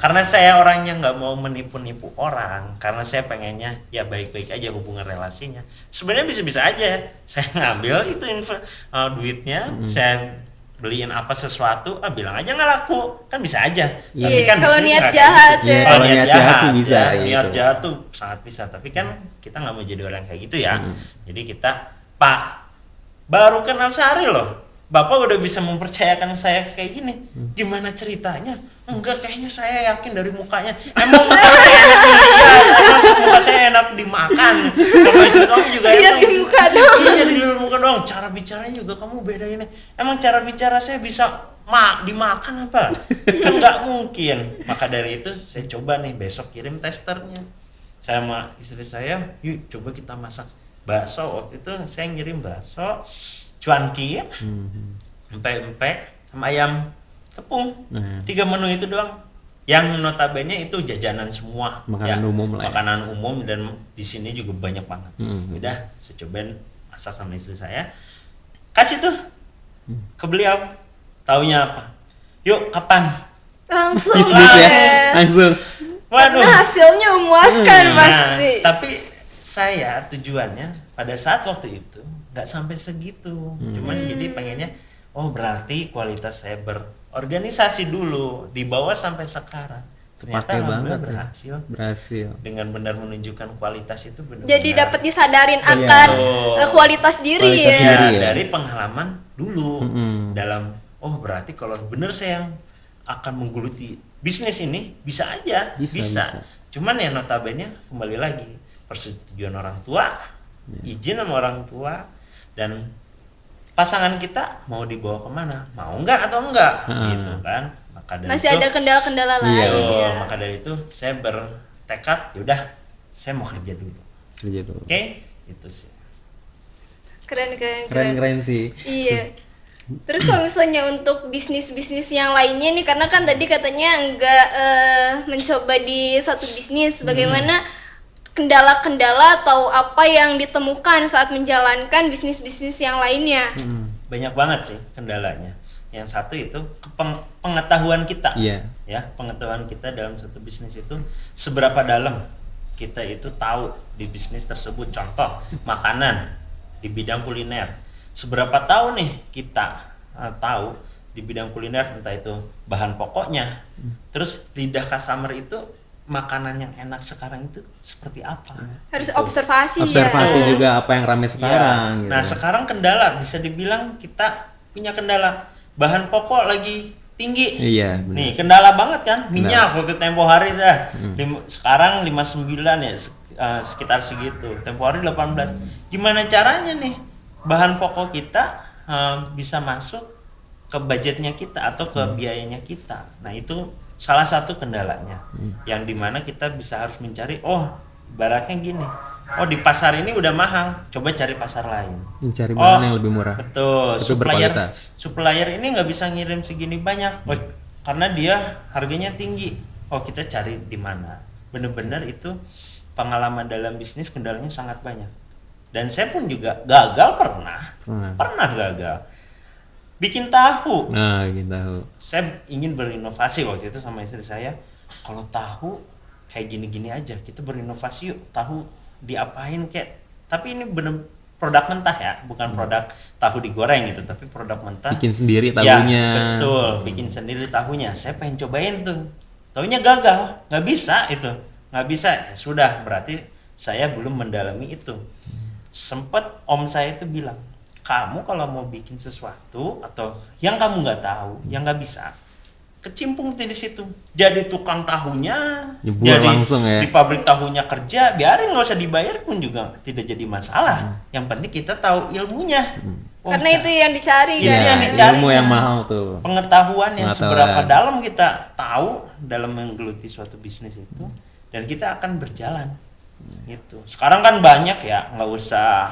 karena saya orangnya nggak mau menipu-nipu orang, karena saya pengennya ya baik-baik aja hubungan relasinya. Sebenarnya bisa-bisa aja saya ngambil itu duitnya, saya beliin apa sesuatu, bilang aja nggak laku, kan bisa aja. Iya. Tapi kan Kalau bisnis niat nggak kayak jahat gitu. ya. Kalau niat jahat sih bisa, ya, gitu. niat jahat tuh sangat bisa. Tapi kan kita nggak mau jadi orang kayak gitu ya. Jadi kita, Pak, baru kenal sehari loh, Bapak udah bisa mempercayakan saya kayak gini. Gimana ceritanya? Enggak, kayaknya saya yakin dari mukanya. Emang muka saya enak dilihat, emang muka saya enak dimakan. Sama istri kamu juga Lihat di muka doang. Iya, di muka doang. Cara bicaranya juga kamu beda ini. Emang cara bicara saya bisa dimakan apa? Kan nggak mungkin. Maka dari itu saya coba nih besok kirim testernya. Saya sama istri saya, yuk coba kita masak bakso. Waktu itu saya ngirim bakso, cuanki, empek-empek, sama ayam tepung. 3 menu itu doang. Yang notabene itu jajanan semua. Makanan umum lah ya. Makanan umum dan di sini juga banyak banget. Udah, saya cobain masak sama istri saya. Kasih tuh ke beliau. Taunya apa? Yuk, kapan? Langsung Bisnis ya, ya. langsung. Waduh. Karena hasilnya memuaskan Nah, pasti. tapi saya tujuannya pada saat waktu itu nggak sampai segitu, cuman jadi pengennya berarti kualitas saya berorganisasi dulu dibawa sampai sekarang. Ternyata Kepake alhamdulillah banget ya. berhasil Berhasil. dengan benar menunjukkan kualitas itu benar. Jadi dapat disadarin Iya. akan kualitas diri Kualitas ya. diri. ya. dari pengalaman dulu dalam berarti kalau benar saya yang akan menggeluti bisnis ini bisa aja Bisa. cuman ya notabene kembali lagi persetujuan orang tua, izin sama orang tua, dan pasangan kita mau dibawa kemana, mau nggak atau enggak gitu kan. Maka dari Masih itu, ada kendala-kendala lain ya. maka dari itu saya bertekad yaudah saya mau kerja dulu. Kerja dulu. Oke, itu sih. Keren sih. Iya. Terus kalau misalnya untuk bisnis-bisnis yang lainnya nih, karena kan tadi katanya nggak mencoba di satu bisnis, bagaimana kendala-kendala atau apa yang ditemukan saat menjalankan bisnis-bisnis yang lainnya? Banyak banget sih kendalanya. Yang satu itu pengetahuan kita. Iya. Ya, pengetahuan kita dalam satu bisnis itu seberapa dalam kita itu tahu di bisnis tersebut. Contoh, makanan di bidang kuliner. Seberapa tahu nih kita tahu di bidang kuliner, entah itu bahan pokoknya. Terus lidah customer itu makanan yang enak sekarang itu seperti apa? Harus Gitu. observasi Observasi ya. juga apa yang ramai sekarang. Ya. Nah, gitu. sekarang kendala bisa dibilang kita punya kendala bahan pokok lagi tinggi. Iya, benar. Nih, kendala banget kan? Minyak waktu tempo hari dah. Sekarang 59 ya, sekitar segitu. Tempo hari 18. Gimana caranya nih bahan pokok kita bisa masuk ke budgetnya kita atau ke biayanya kita? Nah, itu salah satu kendalanya. Yang dimana kita bisa harus mencari, ibaratnya gini. Di pasar ini udah mahal, coba cari pasar lain. Mencari bahan yang lebih murah. Betul. Tapi berkualitas. Supplier ini nggak bisa ngirim segini banyak, karena dia harganya tinggi. Kita cari di mana? Bener-bener itu pengalaman dalam bisnis kendalanya sangat banyak. Dan saya pun juga gagal pernah gagal. Bikin tahu. Nah, gitu. Saya ingin berinovasi waktu itu sama istri saya. Kalau tahu kayak gini-gini aja, kita berinovasi yuk. Tahu diapain kayak, tapi ini bener produk mentah ya, bukan produk tahu digoreng gitu, tapi produk mentah. Bikin sendiri tahunya. Ya, betul, bikin sendiri tahunya. Saya pengen cobain tuh, tahunya gagal, nggak bisa itu, nggak bisa. Ya, sudah, berarti saya belum mendalami itu. Sempet om saya itu bilang, kamu kalau mau bikin sesuatu atau yang kamu nggak tahu, yang nggak bisa, kecimpung di situ, jadi tukang tahunya, Nyebur jadi langsung ya. di pabrik tahunya kerja, biarin nggak usah dibayar pun juga tidak jadi masalah. Yang penting kita tahu ilmunya. Karena itu yang dicari Iya, kan. yang dicari. ilmu yang mahal tuh. Pengetahuan yang Pengetahuan. seberapa dalam kita tahu dalam menggeluti suatu bisnis itu, dan kita akan berjalan. Gitu. Sekarang kan banyak ya, nggak usah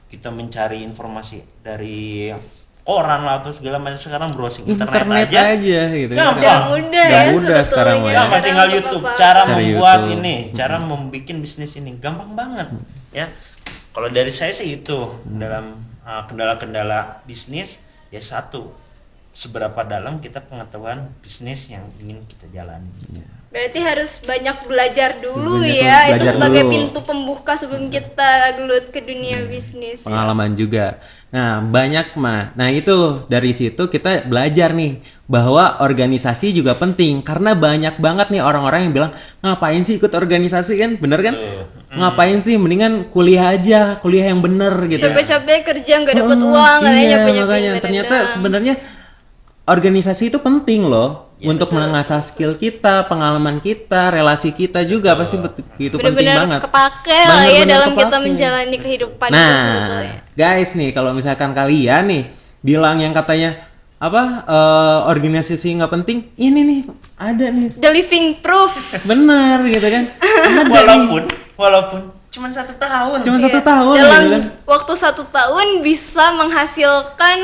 kita mencari informasi dari koran lah atau segala macam. Sekarang browsing internet aja gitu. Gampang. Udah mudah Udah ya mudah sekarang, sebetulnya. ya. Gampang, Sekarang tinggal untuk YouTube, apa-apa. cara Cari membuat YouTube. ini, cara membuat bisnis ini gampang banget ya. Kalau dari saya sih itu dalam kendala-kendala bisnis ya, satu, seberapa dalam kita pengetahuan bisnis yang ingin kita jalani. Berarti harus banyak belajar dulu Banyak ya. Itu belajar sebagai dulu. pintu pembuka sebelum kita gelut ke dunia bisnis. Pengalaman juga. Nah, banyak mah. Nah, itu dari situ kita belajar nih bahwa organisasi juga penting, karena banyak banget nih orang-orang yang bilang, ngapain sih ikut organisasi, kan? Bener kan? Ngapain sih, mendingan kuliah aja, kuliah yang bener gitu. Capek-capek kerja nggak dapat uang, katanya Iya, nyoba-nyobain makanya badan ternyata doang. sebenarnya organisasi itu penting loh. Ya, untuk betul. mengasah skill kita, pengalaman kita, relasi kita juga pasti itu penting Benar-benar banget. kepake lah ya Benar-benar dalam kita kepake. menjalani kehidupan itu Nah, sebetulnya. guys nih, kalau misalkan kalian nih bilang yang katanya organisasi nggak penting, ini nih ada nih, The living proof. bener gitu kan? walaupun cuma 1 tahun. Cuma Iya. 1 tahun Dalam gitu kan? waktu 1 tahun bisa menghasilkan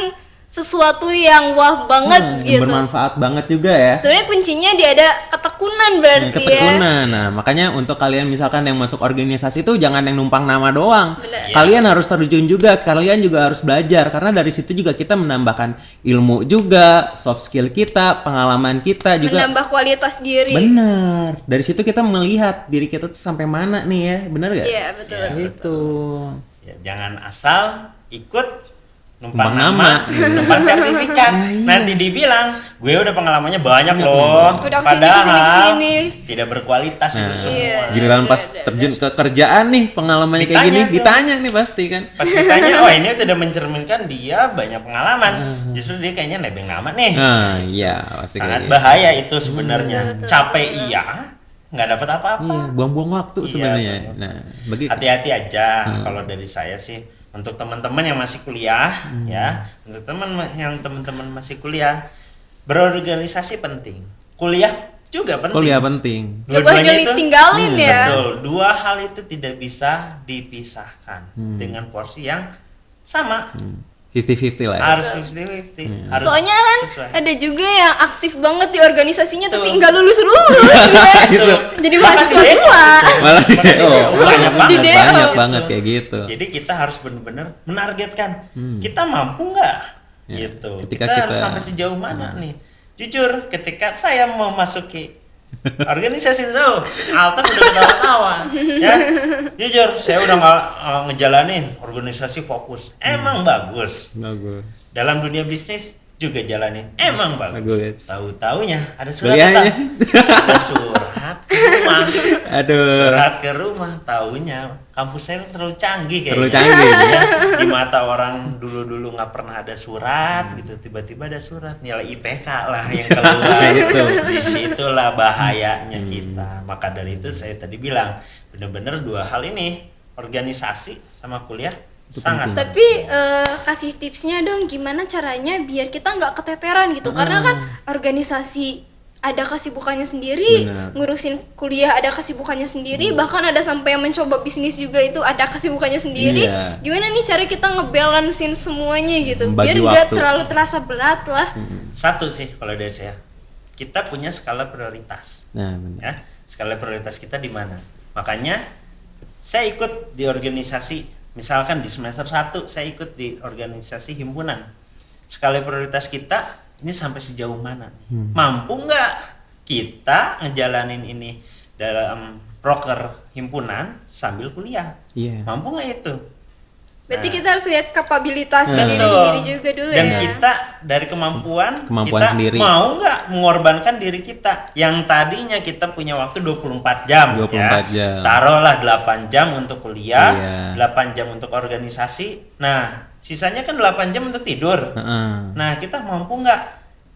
sesuatu yang wah banget yang gitu. bermanfaat banget juga ya. Sebenarnya kuncinya di ada ketekunan berarti ya. Ketekunan. Nah, makanya untuk kalian misalkan yang masuk organisasi itu jangan yang numpang nama doang. Bener. Kalian harus terjun juga, kalian juga harus belajar karena dari situ juga kita menambahkan ilmu juga, soft skill kita, pengalaman kita juga. Menambah kualitas diri. Benar. Dari situ kita melihat diri kita tuh sampai mana nih ya. Benar gak? Iya, betul. Gitu. Ya, jangan asal ikut Numpang numpang nama. nama, numpang sertifikat. Nanti dibilang, gue udah pengalamannya banyak loh. Udah kesini, Padahal kesini. tidak berkualitas itu semua. Iya. Giliran pas terjun ke kerjaan nih pengalamannya kayak gini, Ditanya tuh. ditanya nih pasti kan. Pas ditanya, oh ini tidak mencerminkan dia banyak pengalaman. Justru dia kayaknya nebeng amat nih. Nah, iya pasti Sangat kayak gitu. bahaya itu sebenarnya. Capek iya, nggak dapat apa-apa. Iya, buang-buang waktu Iya, sebenarnya. buang-buang. Nah, bagi Hati-hati aja kalau dari saya sih untuk teman-teman yang masih kuliah ya, untuk teman-teman masih kuliah, berorganisasi penting. Kuliah juga penting. kuliah penting. Gak boleh Dua-duanya itu ditinggalin ya. betul. Dua hal itu tidak bisa dipisahkan dengan porsi yang sama. 50-50 lah ya. Harus 50-50. Harus Soalnya kan sesuai. ada juga yang aktif banget di organisasinya tapi Betul. nggak lulus ya. Gitu. Jadi Bahkan mahasiswa di DO. tua. Malah di Bahkan DO. banyak banget. Di DO. Banyak banget kayak gitu. Jadi kita harus benar-benar menargetkan kita mampu nggak, Ya, gitu. ketika Kita harus kita- sampai sejauh mana nih? Jujur, ketika saya mau masuki organisasi itu, Alta udah ketawa-tawa, ya. Jujur, saya udah nggak ngejalanin organisasi fokus. Emang bagus. Bagus. Dalam dunia bisnis juga jalanin. Emang bagus. Bagus. Tahu-taunya ada surat Kuliahnya. apa? Ada surat ke rumah. Aduh. Surat ke rumah, taunya kampus saya terlalu canggih kayaknya. Terlalu canggih. Ya, di mata orang dulu-dulu nggak pernah ada surat gitu, tiba-tiba ada surat nilai IPK lah yang keluar. Gitu. Disitulah bahayanya kita. Maka dari itu saya tadi bilang benar-benar dua hal ini, organisasi sama kuliah Itu sangat penting. Tapi kasih tipsnya dong gimana caranya biar kita nggak keteteran gitu. Karena kan organisasi ada kesibukannya sendiri, Benar. ngurusin kuliah ada kesibukannya sendiri, bahkan ada sampai yang mencoba bisnis juga itu ada kesibukannya sendiri. Iya. Gimana nih cara kita ngebalancein semuanya gitu Membagi biar nggak waktu. terlalu terasa berat lah. Satu sih kalau dari saya, kita punya skala prioritas. Nah, benar. Ya, skala prioritas kita di mana? Makanya saya ikut di organisasi, misalkan di semester 1 saya ikut di organisasi himpunan. Skala prioritas kita ini sampai sejauh mana? Mampu nggak kita ngejalanin ini dalam proker himpunan sambil kuliah? Iya. Mampu nggak itu? Berarti kita harus lihat kapabilitas diri Betul. sendiri juga dulu Dan ya. kita dari kemampuan kita sendiri. mau nggak mengorbankan diri kita yang tadinya kita punya waktu 24 jam 24 ya. jam. Taruhlah 8 jam untuk kuliah, Iya. 8 jam untuk organisasi. Nah, sisanya kan 8 jam untuk tidur. Heeh. Nah, kita mampu nggak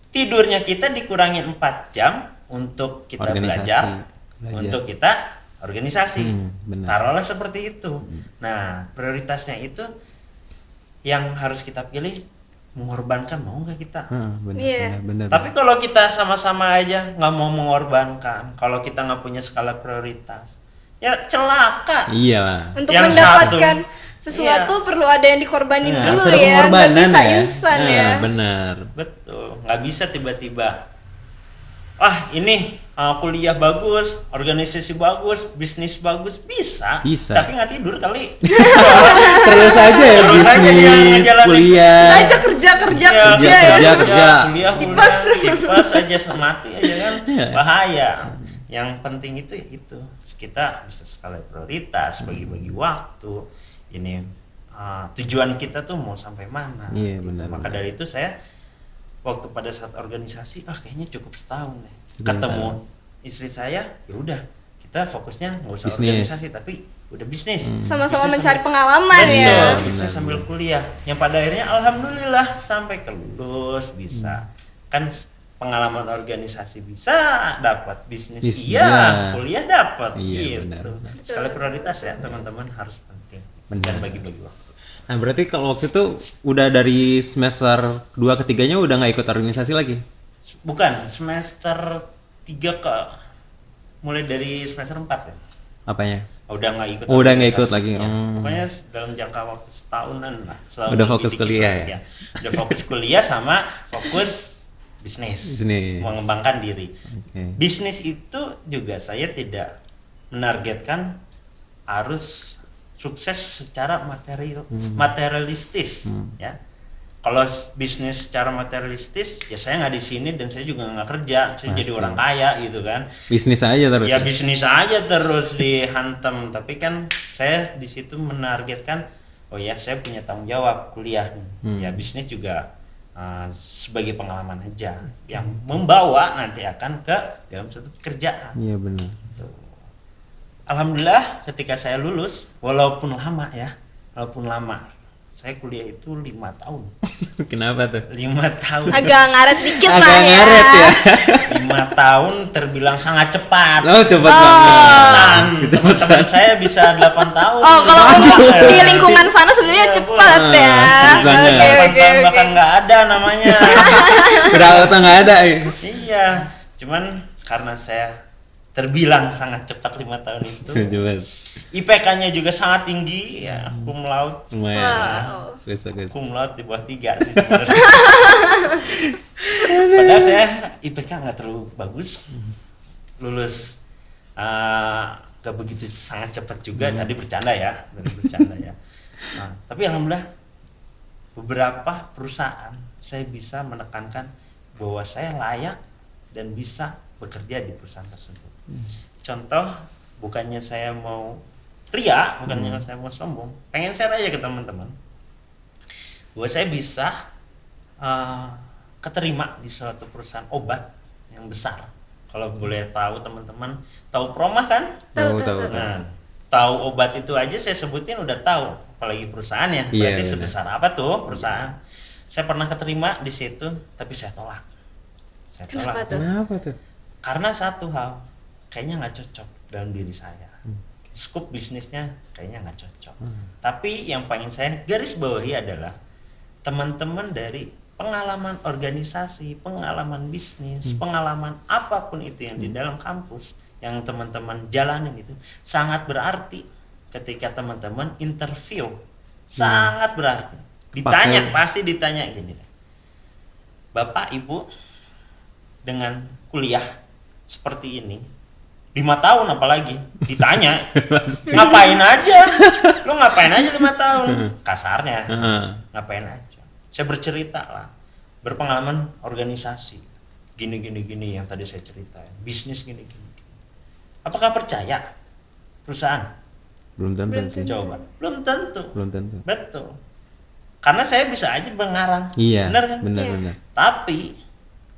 tidurnya kita dikurangin 4 jam untuk kita Organisasi. belajar, Belajar. untuk kita organisasi. Benar. Taruhlah seperti itu. Nah, prioritasnya itu yang harus kita pilih, mengorbankan mau nggak kita. Heeh, benar, Iya. benar, benar. Tapi kalau kita sama-sama aja nggak mau mengorbankan, kalau kita nggak punya skala prioritas, ya celaka. Iya lah. Untuk Yang mendapatkan satu, sesuatu perlu ada yang dikorbanin Nah, dulu harus ada ya, nggak pengorbanan bisa ya. instan Nah, ya. benar. Betul, nggak bisa tiba-tiba. Wah, ini kuliah bagus, organisasi bagus, bisnis bagus, bisa. Bisa. Tapi nggak tidur kali. Terus aja ya Terus aja dia bisnis, ngejalanin. kuliah. Bisa aja kerja Iya, ya. kerja. kuliah, Tipes. tipes aja mati aja kan, Iya. bahaya. Yang penting itu ya itu, kita bisa skala prioritas, bagi-bagi waktu. Ini tujuan kita tuh mau sampai mana. Iya, gitu. benar, Maka benar. dari itu saya waktu pada saat organisasi, kayaknya cukup setahun deh. Udah Ketemu tahu. istri saya, ya udah kita fokusnya nggak usah Bisnis. organisasi tapi udah bisnis. Sama-sama Bisnis mencari sambil- pengalaman Betul, ya. bisnis Benar, sambil benar. kuliah. Yang pada akhirnya alhamdulillah sampai ke lulus bisa. Kan pengalaman organisasi bisa dapat, bisnis Bisnis, iya, iya. kuliah dapat. Iya, gitu. benar, benar. Skala prioritas ya teman-teman harus penting. Benar. Dan bagi-bagi waktu. Nah, berarti kalau waktu itu udah dari semester 2 ke 3-nya udah nggak ikut organisasi lagi? Bukan, semester 3 ke mulai dari semester 4 ya. Apanya? Udah nggak ikut. Oh, udah nggak ikut organisasi. lagi. Ya, Oh. pokoknya dalam jangka waktu setahunan lah. selama Udah fokus dididik kuliah itu, ya? Udah fokus kuliah sama fokus bisnis. Mengembangkan diri. Oke. Bisnis itu juga saya tidak menargetkan harus sukses secara materialistis, ya. Kalau bisnis secara materialistis, ya saya nggak di sini dan saya juga nggak kerja, saya jadi Pasti. orang kaya gitu kan. Bisnis aja terus. Ya bisnis aja terus dihantam, tapi kan saya di situ menargetkan, oh ya saya punya tanggung jawab kuliah nih. Ya bisnis juga sebagai pengalaman aja yang membawa nanti akan ke dalam suatu pekerjaan. Iya benar. Alhamdulillah ketika saya lulus, walaupun lama, saya kuliah itu 5 tahun. Kenapa tuh? 5 tahun. Agak ngaret dikit Agak lah ya. ngaret ya. 5 tahun terbilang sangat cepat. Oh, cepat banget. Teman-teman saya bisa 8 tahun. Oh, kalau untuk Iya. di lingkungan sana sebenarnya Iya, cepat ya. cepat banget. Oke, 8 oke, tahun oke. bahkan nggak ada namanya. Berapa nggak ada? Iya, cuman karena saya terbilang sangat cepat 5 tahun itu. Coba. IPK-nya juga sangat tinggi, ya, cum laude. Lumayan. Wow. Besok. Cum laude di bawah 3 sih sebenarnya. Padahal saya IPK nggak terlalu bagus, lulus gak begitu sangat cepat juga. Tadi bercanda ya. Nah, tapi alhamdulillah beberapa perusahaan saya bisa menekankan bahwa saya layak dan bisa bekerja di perusahaan tersebut. Contoh, bukannya saya mau ria, bukannya saya mau sombong, pengen share aja ke teman-teman bahwa saya bisa keterima di suatu perusahaan obat yang besar. Kalau boleh tahu teman-teman, tahu Promah kan? Tahu. Nah, tahu obat itu aja saya sebutin udah tahu, apalagi perusahaannya. Iya, Berarti benar. sebesar apa tuh perusahaan? Saya pernah keterima di situ, tapi saya tolak. Kenapa tuh? Kenapa tuh? Karena satu hal, kayaknya nggak cocok dalam diri saya. Skup bisnisnya kayaknya nggak cocok. Tapi yang pengen saya garis bawahi adalah teman-teman dari pengalaman organisasi, pengalaman bisnis, pengalaman apapun itu yang di dalam kampus yang teman-teman jalanin itu sangat berarti ketika teman-teman interview. Sangat berarti. Ditanya, pasti ditanya gini. Bapak, Ibu dengan kuliah seperti ini 5 tahun apalagi ditanya ngapain aja, lu ngapain aja 5 tahun kasarnya, ngapain aja. Saya bercerita lah, berpengalaman organisasi gini yang tadi saya ceritain, bisnis gini. Apakah percaya perusahaan? Belum tentu sih. Coba, belum tentu. Betul, karena saya bisa aja mengarang. Iya. Benar kan? Benar. Tapi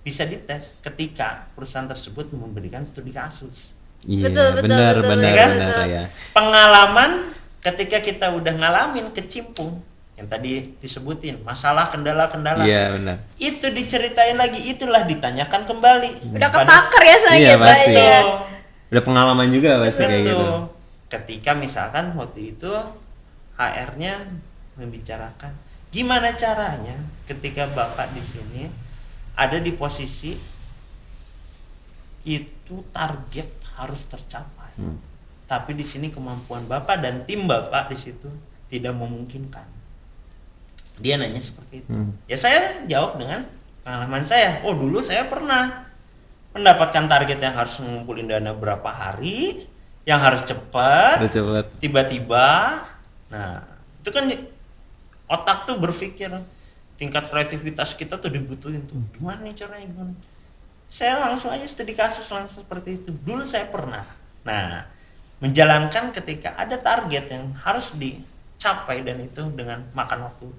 bisa dites ketika perusahaan tersebut memberikan studi kasus. Iya. Betul, Benar kan? ya. Pengalaman ketika kita udah ngalamin kecimpung yang tadi disebutin, masalah kendala-kendala. Iya benar. Itu diceritain lagi, itulah ditanyakan kembali. Udah ketakar ya sama Iya, kita pasti. aja. Udah pengalaman juga pasti kayak gitu. Ketika misalkan waktu itu HR-nya membicarakan gimana caranya ketika Bapak di sini ada di posisi itu target harus tercapai. Tapi di sini kemampuan Bapak dan tim Bapak di situ tidak memungkinkan. Dia nanya seperti itu. Ya saya jawab dengan pengalaman saya. Oh, dulu saya pernah mendapatkan target yang harus ngumpulin dana berapa hari, yang harus cepat. Tiba-tiba, nah itu kan otak tuh berpikir, tingkat kreativitas kita tuh dibutuhin tuh. Gimana nih caranya, gimana? Saya langsung aja studi kasus langsung seperti itu. Dulu saya pernah. Nah, menjalankan ketika ada target yang harus dicapai dan itu dengan makan waktu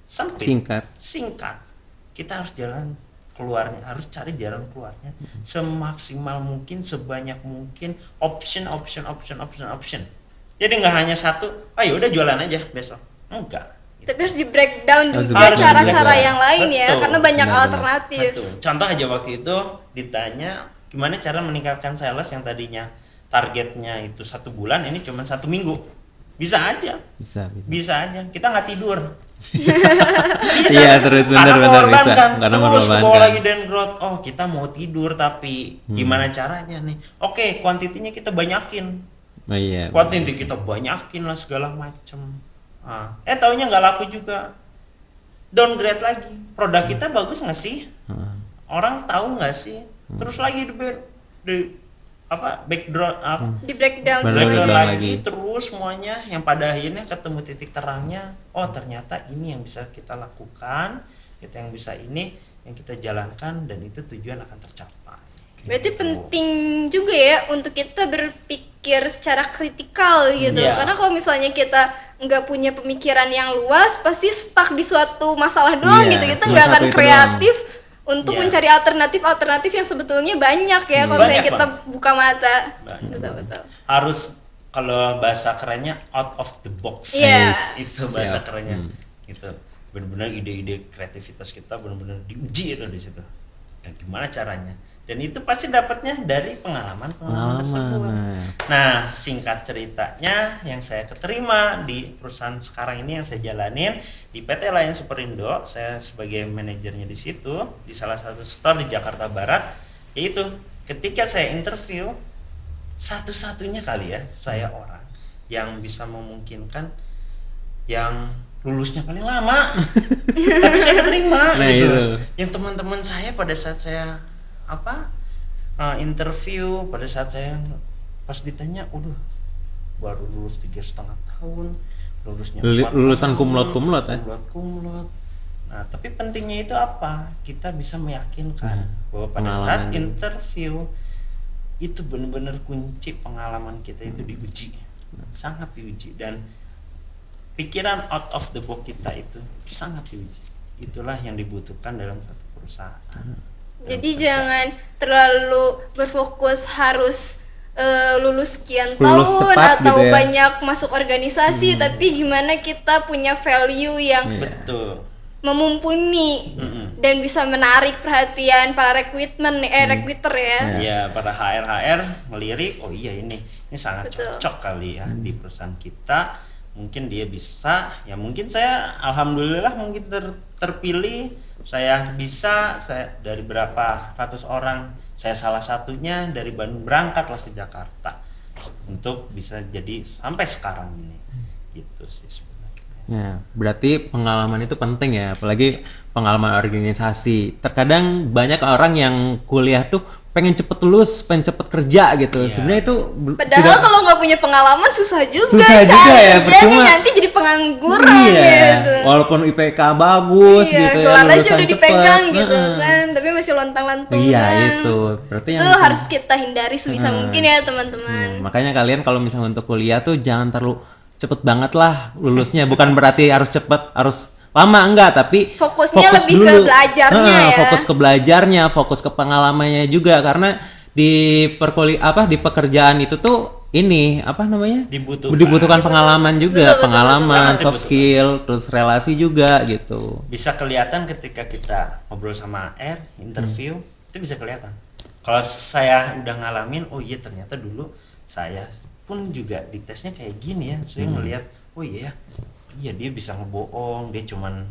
singkat. Kita harus jalan keluarnya, harus cari jalan keluarnya semaksimal mungkin, sebanyak mungkin, option. Jadi nggak hanya satu, ayo udah jualan aja besok. Enggak. Tapi harus di breakdown Harus juga di cara-cara breakdown. yang lain ya, Betul. karena banyak Benar. alternatif. Betul. Contoh aja waktu itu ditanya gimana cara meningkatkan sales yang tadinya targetnya itu 1 bulan, ini cuma 1 minggu. Bisa aja. Bisa aja. Kita nggak tidur. Bisa. Iya, terus benar bisa. Karena terus mengorbankan. mau lagi dan growth. Oh, kita mau tidur tapi gimana caranya nih? Oke, kuantitinya kita banyakin. Oh iya. Kuat nanti kita banyakin lah segala macem. Taunya nggak laku juga, downgrade lagi. Produk kita bagus nggak sih? Orang tahu nggak sih? Terus lagi background Di breakdown Breakdown semuanya. lagi. terus semuanya yang pada akhirnya ketemu titik terangnya. Oh ternyata ini yang bisa kita lakukan, kita yang bisa ini yang kita jalankan, dan itu tujuan akan tercapai. Berarti penting juga ya untuk kita berpikir secara kritikal gitu. Iya. Karena kalau misalnya kita nggak punya pemikiran yang luas, pasti stuck di suatu masalah doang Iya, gitu. Kita cuma nggak satu akan itu kreatif untuk Iya. mencari alternatif-alternatif yang sebetulnya banyak ya kalau misalnya Banyak, kita buka mata. Banyak. Betul-betul. Harus, kalau bahasa kerennya out of the box. Yes. Itu bahasa Siap. kerennya. Gitu. Benar-benar ide-ide kreativitas kita benar-benar diuji itu di situ. Dan gimana caranya? Dan itu pasti dapatnya dari pengalaman tersebut. Nah, singkat ceritanya yang saya keterima di perusahaan sekarang ini yang saya jalanin di PT Lion Superindo, saya sebagai manajernya di situ, di salah satu store di Jakarta Barat, yaitu ketika saya interview, satu-satunya kali ya saya orang yang bisa memungkinkan yang lulusnya paling lama. Tapi saya keterima Nah, gitu. itu. Yang teman-teman saya pada saat saya interview, pada saat saya pas ditanya, baru lulus 3,5 tahun, lulusnya 4 Lulusan tahun, kumlot ya? kumlot. Nah, tapi pentingnya itu apa? Kita bisa meyakinkan bahwa pada saat pengalaman. interview itu benar-benar kunci pengalaman kita itu diuji, sangat diuji, dan pikiran out of the box kita itu sangat diuji. Itulah yang dibutuhkan dalam satu perusahaan. Jadi jangan terlalu berfokus harus lulus sekian Lulus tahun cepat atau gitu ya. banyak masuk organisasi, tapi gimana kita punya value yang Betul. memumpuni Mm-mm. dan bisa menarik perhatian para recruiter ya. Ya, para HR melirik, oh iya ini sangat Betul. cocok kali ya di perusahaan kita. Mungkin dia bisa, ya mungkin saya alhamdulillah mungkin terpilih, saya dari berapa ratus orang, saya salah satunya dari Bandung berangkatlah ke Jakarta untuk bisa jadi sampai sekarang ini. Gitu sih sebenarnya. Ya, berarti pengalaman itu penting ya, apalagi pengalaman organisasi. Terkadang banyak orang yang kuliah tuh pengen cepet lulus, pengen cepet kerja gitu. Iya. Sebenarnya itu Padahal kalau nggak punya pengalaman susah juga Susah juga cari ya, kerjanya, percuma. nanti jadi pengangguran iya, gitu. walaupun IPK bagus Iya, gitu ya, kelar aja lulusan udah dipegang cepet. gitu Heeh. kan, tapi masih lontang-lantungan. Iya, itu. Berarti Itu yang harus kita hindari sebisa mungkin ya teman-teman. makanya kalian kalau misalnya untuk kuliah tuh jangan terlalu cepet banget lah lulusnya. Bukan berarti harus cepet, harus lama, enggak, tapi Fokusnya fokus lebih ke belajarnya ya. Fokus ke belajarnya, fokus ke pengalamannya juga, karena di di pekerjaan itu tuh ini apa namanya? Dibutuhkan. Pengalaman juga, Betul, pengalaman, betul. soft skill, terus relasi juga gitu. Bisa kelihatan ketika kita ngobrol sama HR, interview, itu bisa kelihatan. Kalau saya udah ngalamin, oh iya ternyata dulu saya pun juga di tesnya kayak gini ya. Saya ngelihat, oh iya dia bisa ngebohong, dia cuman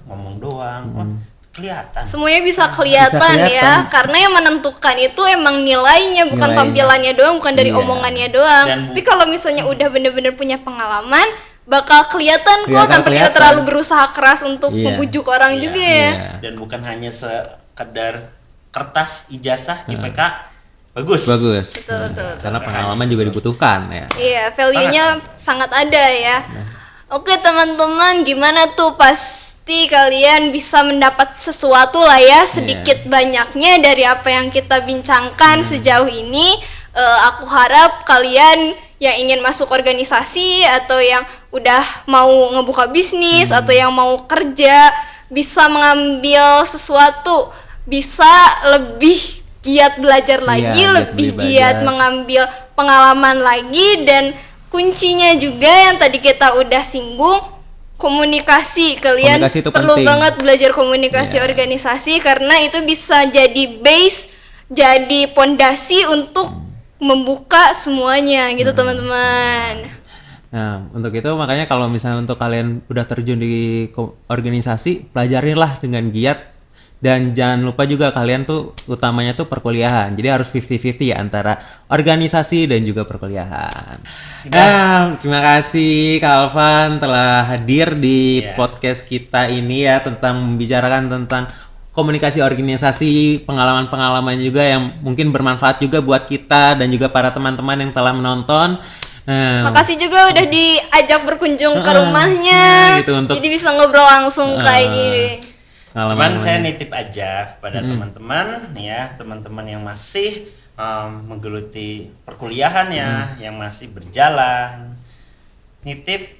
ngomong doang. Wah, kelihatan. Semuanya bisa kelihatan Bisa ya, kelihatan. karena yang menentukan itu emang nilainya, bukan Nilainya. tampilannya doang, bukan dari Iya. omongannya doang. Dan Tapi kalau misalnya udah bener-bener punya pengalaman, bakal kelihatan kok Kelihatan, tanpa kita kelihatan. terlalu berusaha keras untuk Iya. membujuk orang Iya. juga ya. Iya. Dan bukan hanya sekedar kertas ijazah IPK bagus. Bagus. Betul, betul. Karena pengalaman juga dibutuhkan ya. Iya, value-nya sangat ada ya. Oke teman-teman, gimana tuh pasti kalian bisa mendapat sesuatu lah ya, sedikit banyaknya dari apa yang kita bincangkan sejauh ini. Aku harap kalian yang ingin masuk organisasi atau yang udah mau ngebuka bisnis atau yang mau kerja bisa mengambil sesuatu, bisa lebih giat belajar lagi, giat lebih belajar. giat mengambil pengalaman lagi, dan kuncinya juga yang tadi kita udah singgung, komunikasi. Kalian Komunikasi itu perlu penting. banget belajar komunikasi organisasi, karena itu bisa jadi base, jadi pondasi untuk membuka semuanya gitu teman-teman. Nah, untuk itu makanya kalau misalnya untuk kalian udah terjun di organisasi, pelajarinlah dengan giat Dan jangan lupa juga kalian tuh utamanya tuh perkuliahan. Jadi harus 50-50 ya antara organisasi dan juga perkuliahan. Terima kasih Kak Alvan telah hadir di podcast kita ini ya, tentang membicarakan tentang komunikasi organisasi, pengalaman-pengalaman juga yang mungkin bermanfaat juga buat kita dan juga para teman-teman yang telah menonton. Makasih juga udah diajak berkunjung ke rumahnya. Gitu, jadi bisa ngobrol langsung kayak gini. Cuman saya nitip aja kepada teman-teman ya, teman-teman yang masih menggeluti perkuliahan ya, yang masih berjalan. Nitip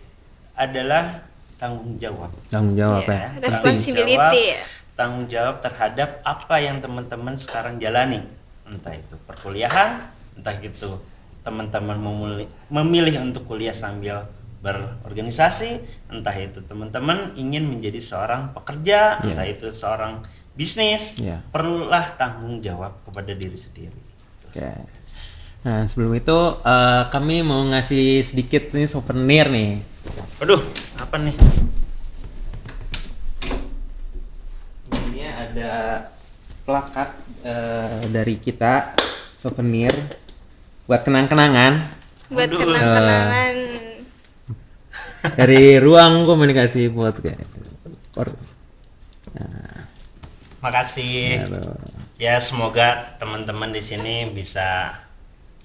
adalah tanggung jawab. Tanggung jawab ya. Responsibility. Tanggung jawab terhadap apa yang teman-teman sekarang jalani. Entah itu perkuliahan, entah itu teman-teman memilih untuk kuliah sambil berorganisasi, entah itu teman-teman ingin menjadi seorang pekerja, entah itu seorang bisnis, perlulah tanggung jawab kepada diri sendiri. Nah sebelum itu kami mau ngasih sedikit nih souvenir nih. Waduh, apa nih? Ini ada plakat dari kita, souvenir buat kenang-kenangan. Buat kenang-kenangan. Dari Ruang Komunikasi Podcast. Makasih. Ya semoga teman-teman di sini bisa,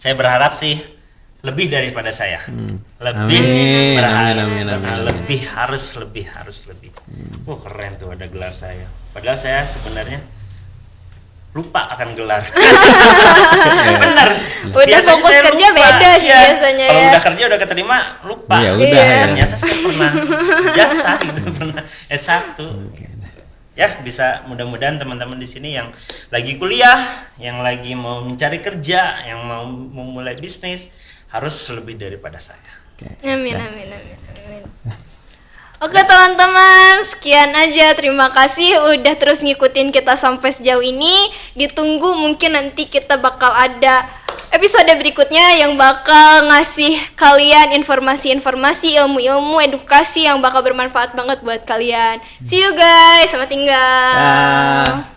saya berharap sih lebih daripada saya. Lebih berharap. Lebih harus lebih. Keren tuh ada gelar saya. Padahal saya sebenarnya lupa akan gelar. Bener. Udah fokus kerja lupa. Beda sih biasanya kalau ya. Udah kerja udah keterima lupa. Ya udah. Ternyata saya pernah jasa gitu, pernah S1. Ya bisa, mudah-mudahan teman-teman di sini yang lagi kuliah, yang lagi mau mencari kerja, yang mau memulai bisnis harus lebih daripada saya. Amin. Oke teman-teman, sekian aja. Terima kasih udah terus ngikutin kita sampai sejauh ini. Ditunggu mungkin nanti kita bakal ada episode berikutnya yang bakal ngasih kalian informasi-informasi, ilmu-ilmu, edukasi yang bakal bermanfaat banget buat kalian. See you guys, selamat tinggal.